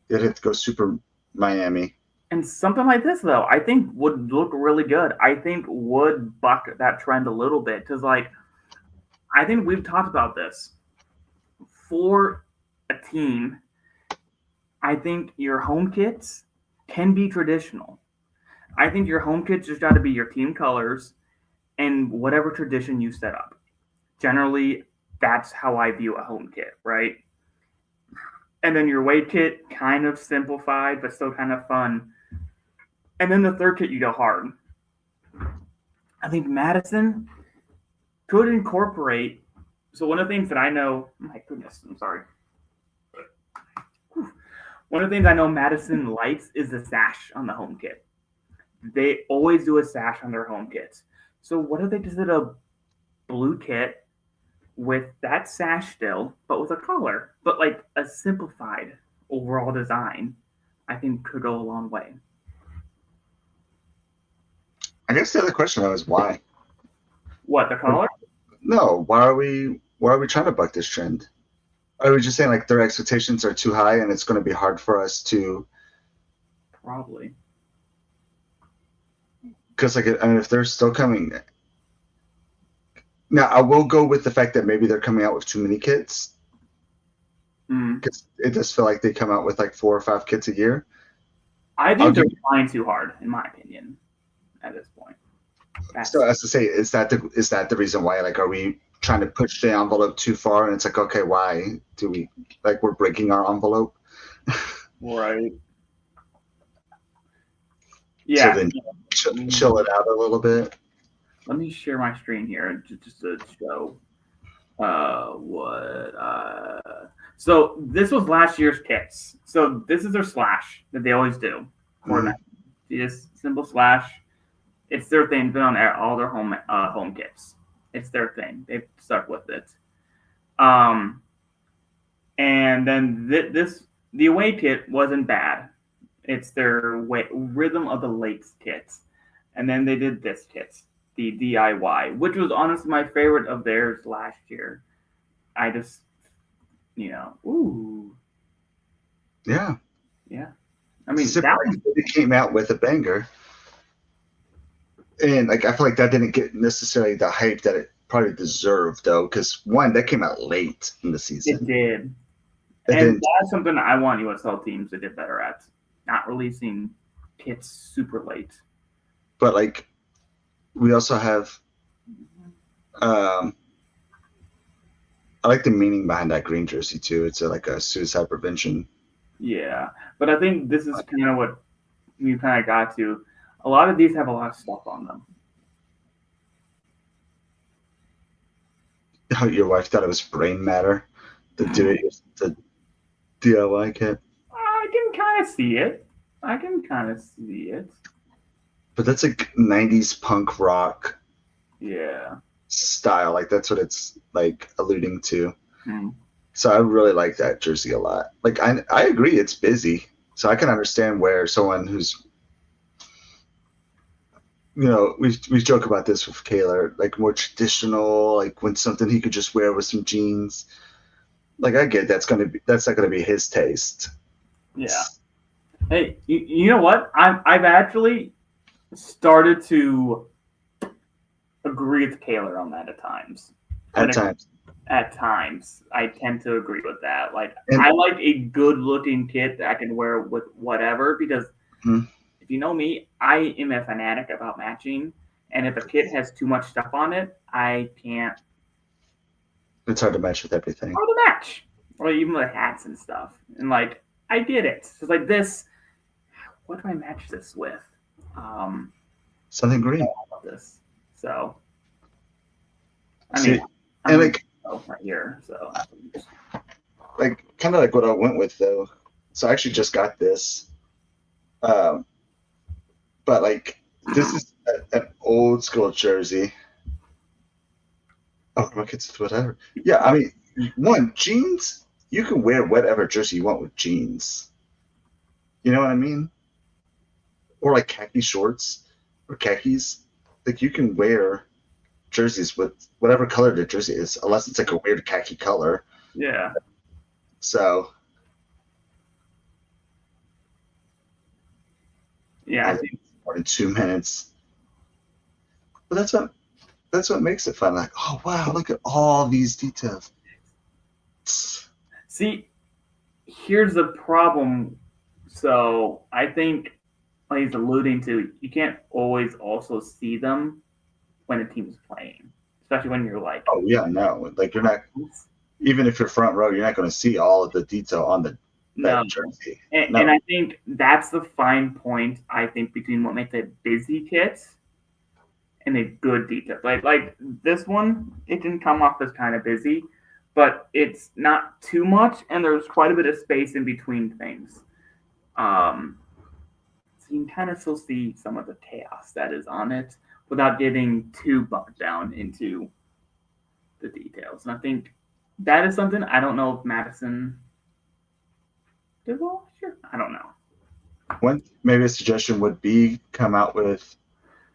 They'd have to go super Miami. And something like this, though, I think would look really good. I think would buck that trend a little bit because, like, I think we've talked about this. For a team, I think your home kits can be traditional. I think your home kits just got to be your team colors and whatever tradition you set up. Generally, that's how I view a home kit, right? And then your away kit, kind of simplified, but still kind of fun. And then the third kit, you go hard. I think Madison could incorporate. So one of the things that I know, my goodness, I'm sorry. One of the things I know Madison likes is the sash on the home kit. They always do a sash on their home kits. So what if they just did a blue kit with that sash still, but with a collar, but like a simplified overall design? I think could go a long way. I guess the other question though is why? What, the color? No, why are we trying to buck this trend? Are we just saying like their expectations are too high and it's going to be hard for us to? Probably. Because like I mean, if they're still coming, now I will go with the fact that maybe they're coming out with too many kits. Because it does feel like they come out with like 4 or 5 kits a year. I think they're trying too hard, in my opinion, at this point. So as to say, is that the reason why? Like, are we trying to push the envelope too far? And it's like, okay, why do we like we're breaking our envelope? Right. Yeah. So then chill it out a little bit. Let me share my screen here just to show So this was last year's kits. So this is their slash that they always do. See this simple slash. It's their thing. It's been on all their home kits. It's their thing. They've stuck with it. And then the away kit wasn't bad. It's their Rhythm of the Lakes kits. And then they did this kit, the DIY, which was honestly my favorite of theirs last year. I just, ooh. Yeah. Yeah. I mean, that one. It came out with a banger. And like I feel like that didn't get necessarily the hype that it probably deserved, though, because one, that came out late in the season. It did. And And then, that's something I want USL teams to get better at. Not releasing kits super late. but like, we also have, I like the meaning behind that green jersey too. It's like a suicide prevention. Yeah. But I think this is kind of what we kind of got to. A lot of these have a lot of stuff on them. How your wife thought it was brain matter to do it, the DIY kit. I can kind of see it. But that's like 90s punk rock Yeah. style. Like that's what it's like alluding to. Hmm. So I really like that jersey a lot. Like I agree it's busy. So I can understand where someone who's we joke about this with Kaler, like more traditional, like when something he could just wear with some jeans. Like I get that's not gonna be his taste. Yeah. Hey, you know what? I've actually started to agree with Kaler on that at times. At times, I tend to agree with that. Like, I like a good-looking kit that I can wear with whatever because if you know me, I am a fanatic about matching, and if a kit has too much stuff on it, I can't. It's hard to match with everything. Hard to match, or even with hats and stuff. And like, I get it. It's like this. What do I match this with? Something green. This. So, I mean, and like right here. So, like kind of like what I went with though. So I actually just got this, but like this is an old school jersey. Oh, look, it's whatever. Yeah, I mean, jeans. You can wear whatever jersey you want with jeans. You know what I mean? Or like khaki shorts or khakis. Like you can wear jerseys with whatever color the jersey is, unless it's like a weird khaki color. Yeah. So. Yeah, I think more than 2 minutes. But that's what makes it fun. Like, oh wow, look at all these details. See, here's the problem. So I think, like he's alluding to, you can't always also see them when a team's playing, especially when you're like. Oh yeah, no, like you're not. Even if you're front row, you're not going to see all of the detail on the jersey. And I think that's the fine point. I think between what makes a busy kit and a good detail. Like this one, it can come off as kind of busy, but it's not too much, and there's quite a bit of space in between things. So you can kind of still see some of the chaos that is on it without getting too bogged down into the details. And I think that is something I don't know if Madison did well last year. I don't know. Maybe a suggestion would be come out with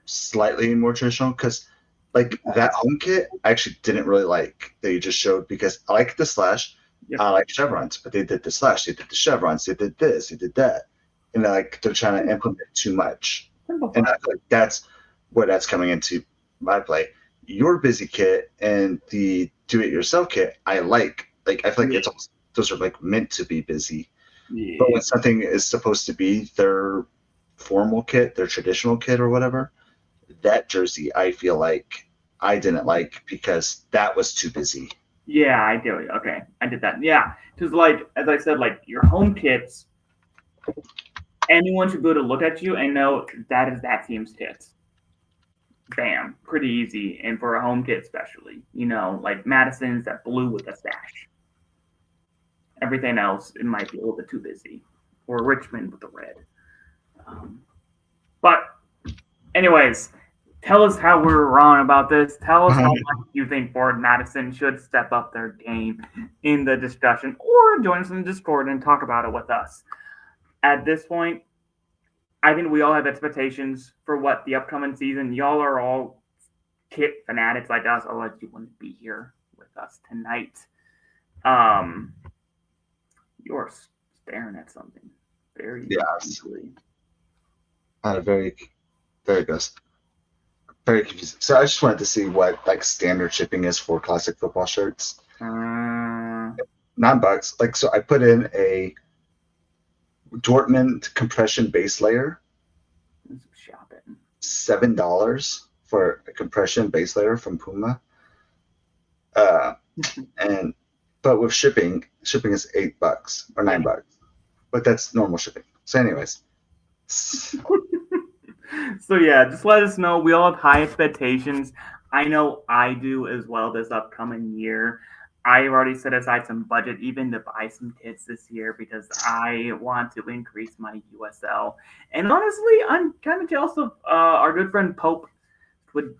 slightly more traditional, because like that home kit I actually didn't really like that you just showed, because I like the slash. Yep. I like chevrons, but they did the slash, they did the chevrons, they did this, they did that, and like they're trying to implement too much. And I feel like that's where that's coming into my play. Your busy kit and the do-it-yourself kit, I like I feel like it's almost, those are like meant to be busy. Yeah. But when something is supposed to be their formal kit, their traditional kit or whatever, that jersey I feel like I didn't like because that was too busy. Yeah, I do. Okay, I did that. Yeah, because like as I said, like your home kits, anyone should be able to look at you and know that is that team's kit. Bam, pretty easy. And for a home kit especially, like Madison's that blue with a sash. Everything else, it might be a little bit too busy. Or Richmond with the red. But anyways, tell us how we're wrong about this. Tell us how much you think Ford Madison should step up their game in the discussion, or join us in Discord and talk about it with us. At this point, I think we all have expectations for what the upcoming season. Y'all are all kit fanatics like us, otherwise you wouldn't be here with us tonight. You're staring at something very intensely. Very, very good. Very confusing. So I just wanted to see what like standard shipping is for classic football shirts. $9. Like, so I put in a Dortmund compression base layer. Shopping. $7 for a compression base layer from Puma. But with shipping is $8 or $9. But that's normal shipping. So anyways. So yeah, just let us know. We all have high expectations. I know I do as well this upcoming year. I've already set aside some budget even to buy some kits this year because I want to increase my USL. And honestly, I'm kind of jealous of our good friend Pope, who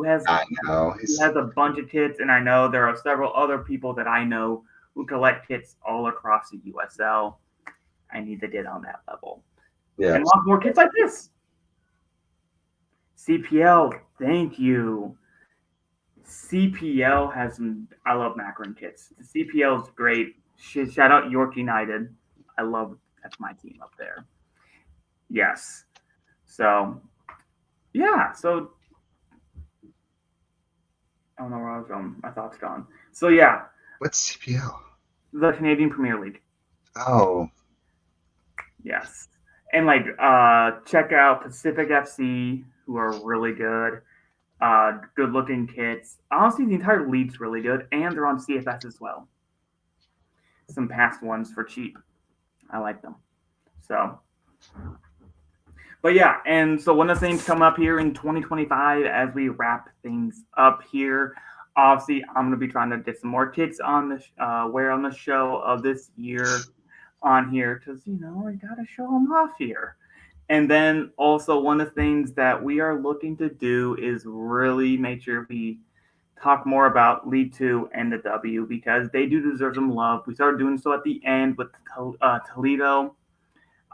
has a bunch of kits, and I know there are several other people that I know who collect kits all across the USL. I need to get on that level. Yeah. And want more kits like this. CPL, thank you. CPL has some. I love Macron kits. The CPL is great. Shout out York United. That's my team up there. Yes. So, yeah. So, I don't know where I was going. My thoughts gone. So, yeah. What's CPL? The Canadian Premier League. Oh. Yes. And check out Pacific FC, who are really good. Good looking kits. Honestly, the entire league's really good, and they're on CFS as well. Some past ones for cheap. I like them. So, but yeah, and so one of the things coming up here in 2025 as we wrap things up here, obviously I'm going to be trying to get some more kits on the wear on the show of this year on here because I gotta show them off here. And then also one of the things that we are looking to do is really make sure we talk more about League Two and the W because they do deserve some love. We started doing so at the end with Toledo.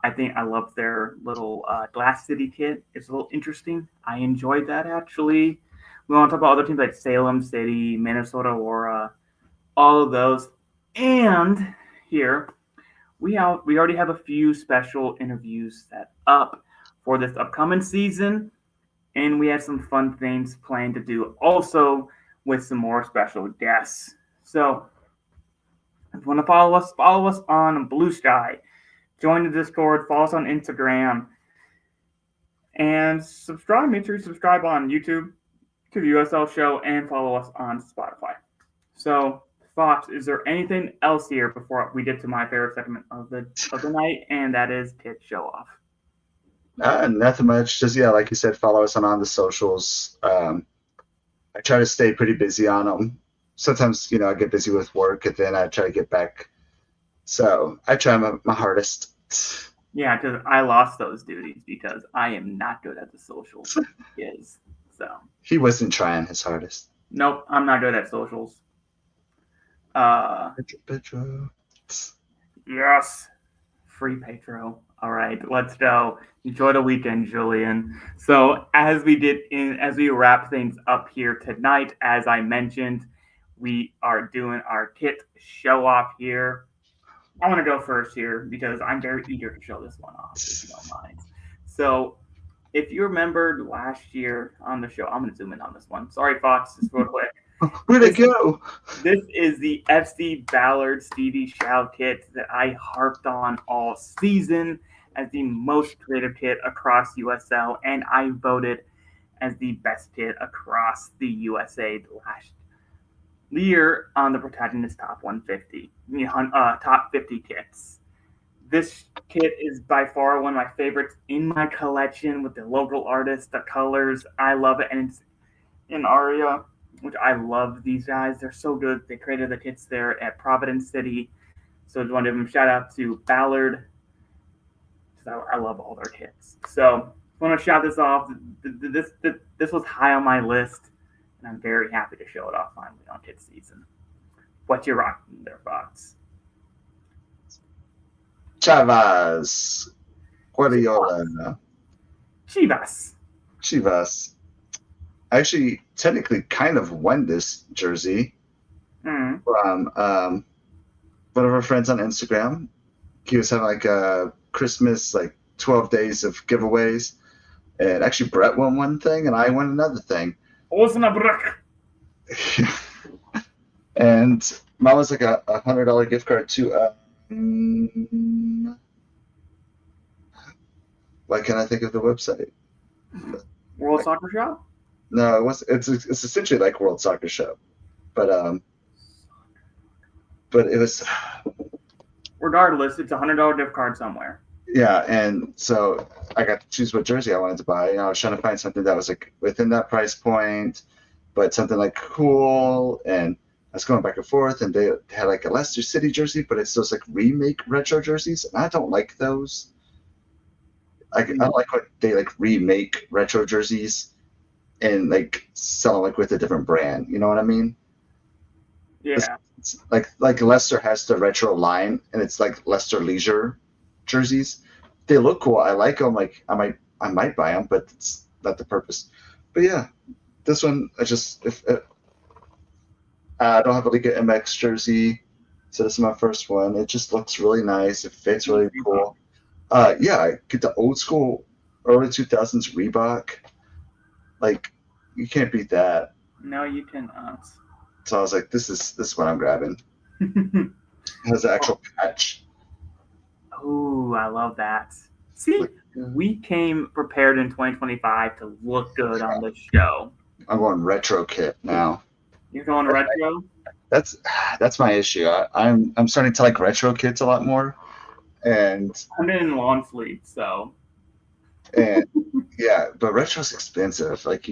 I think I love their little Glass City kit. It's a little interesting. I enjoyed that actually. We want to talk about other teams like Salem City, Minnesota Aurora, all of those. And here we already have a few special interviews set up for this upcoming season, and we have some fun things planned to do also with some more special guests. So if you want to follow us on Blue Sky. Join the Discord, follow us on Instagram, and subscribe. Make sure you subscribe on YouTube to the USL show and follow us on Spotify. So, Fox, is there anything else here before we get to my favorite segment of the night, and that is Kit Show Off? Nothing much. Just like you said, follow us on the socials. I try to stay pretty busy on them. Sometimes, I get busy with work, and then I try to get back. So I try my hardest. Yeah, because I lost those duties because I am not good at the socials. He wasn't trying his hardest. Nope, I'm not good at socials. Petro. Yes, free Petro. All right, let's go. Enjoy the weekend, Julian. So as we wrap things up here tonight, as I mentioned, we are doing our kit show off here. I want to go first here because I'm very eager to show this one off, if you don't mind. So, if you remembered last year on the show, I'm going to zoom in on this one. Sorry, Fox, just real quick. Where'd it go? This is the FC Ballard Stevie Shao kit that I harped on all season as the most creative kit across USL, and I voted as the best kit across the USA last year on the Protagonist Top 150, top 50 kits. This kit is by far one of my favorites in my collection with the local artists, the colors. I love it. And it's in Aria, which I love these guys. They're so good. They created the kits there at Providence City. So I just want to give them a shout out to Ballard. I love all their kits. So I want to shout this off. This was high on my list. And I'm very happy to show it off finally on Kit Season. What you rocking there, Fox? Chavez. What are your Chivas. Chivas? I actually technically kind of won this jersey Mm. from one of our friends on Instagram. He was having like a Christmas, like 12 days of giveaways. And actually, Brett won one thing, and I won another thing. Osnabrück. And mine was like a $100 gift card to. Why can't I think of the website? World Soccer Shop? No, it was. It's essentially like World Soccer Show, but it was. Regardless, it's a $100 gift card somewhere. Yeah, and so I got to choose what jersey I wanted to buy. I was trying to find something that was like within that price point, but something like cool. And I was going back and forth, and they had like a Leicester City jersey, but it's those like remake retro jerseys, and I don't like those. I don't like when they like remake retro jerseys and like sell them like with a different brand. You know what I mean? Yeah. It's like Leicester has the retro line, and it's like Leicester Leisure jerseys. They look cool. I like them. Like I might buy them, but it's not the purpose. But yeah, this one I just I don't have a Liga MX jersey, so this is my first one. It just looks really nice. It fits really cool. Yeah, I get the old school early 2000s Reebok. Like you can't beat that. No, you cannot. So I was like, this is what I'm grabbing. It has an actual patch. Ooh, I love that. See, we came prepared in 2025 to look good on this show. I'm going retro kit now. You're going retro? That's my issue. I'm starting to like retro kits a lot more, and I'm in long sleeve, so. And yeah, but retro's expensive. Like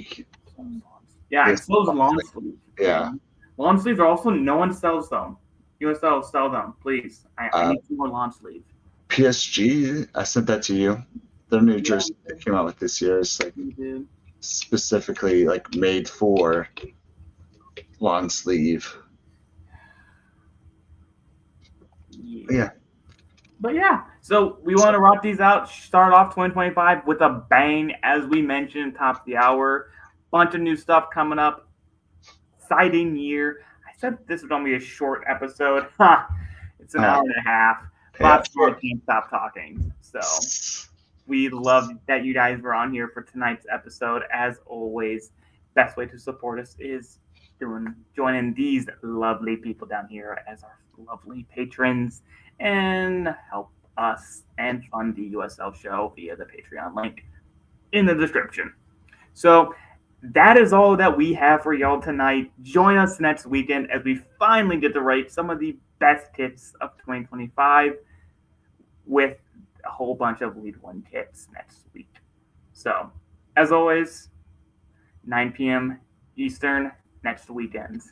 yeah, it's those long sleeves. Yeah, long sleeves are also no one sells them. USL sell them, please. I need some more long sleeve. PSG, I sent that to you. Their new jersey they came out with this year is like specifically like made for long sleeve. Yeah. But yeah, so we want to wrap these out, start off 2025 with a bang, as we mentioned, top of the hour. Bunch of new stuff coming up. Exciting year. I said this was going to be a short episode. It's an hour and a half. Lots more can't stop talking. So we love that you guys were on here for tonight's episode. As always, best way to support us is joining these lovely people down here as our lovely patrons and help us and fund the USL show via the Patreon link in the description. So that is all that we have for y'all tonight. Join us next weekend as we finally get to rate some of the best kits of 2025 with a whole bunch of League One kits next week. So, as always, 9 p.m. Eastern next weekend.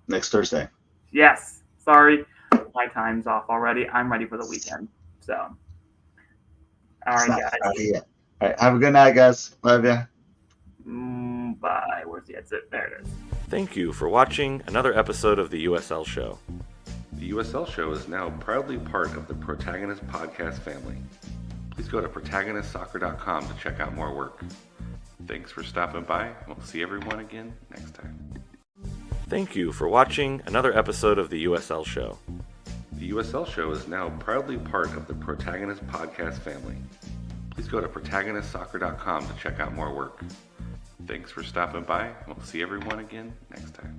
Next Thursday. Yes. Sorry. My time's off already. I'm ready for the weekend. So, all right, guys. All right, have a good night, guys. Love ya. Bye. Where's the exit? There it is. Thank you for watching another episode of the USL Show. The USL Show is now proudly part of the Protagonist podcast family. Please go to protagonistsoccer.com to check out more work. Thanks for stopping by. We'll see everyone again next time. Thank you for watching another episode of the USL Show. The USL Show is now proudly part of the Protagonist podcast family. Please go to protagonistsoccer.com to check out more work. Thanks for stopping by. We'll see everyone again next time.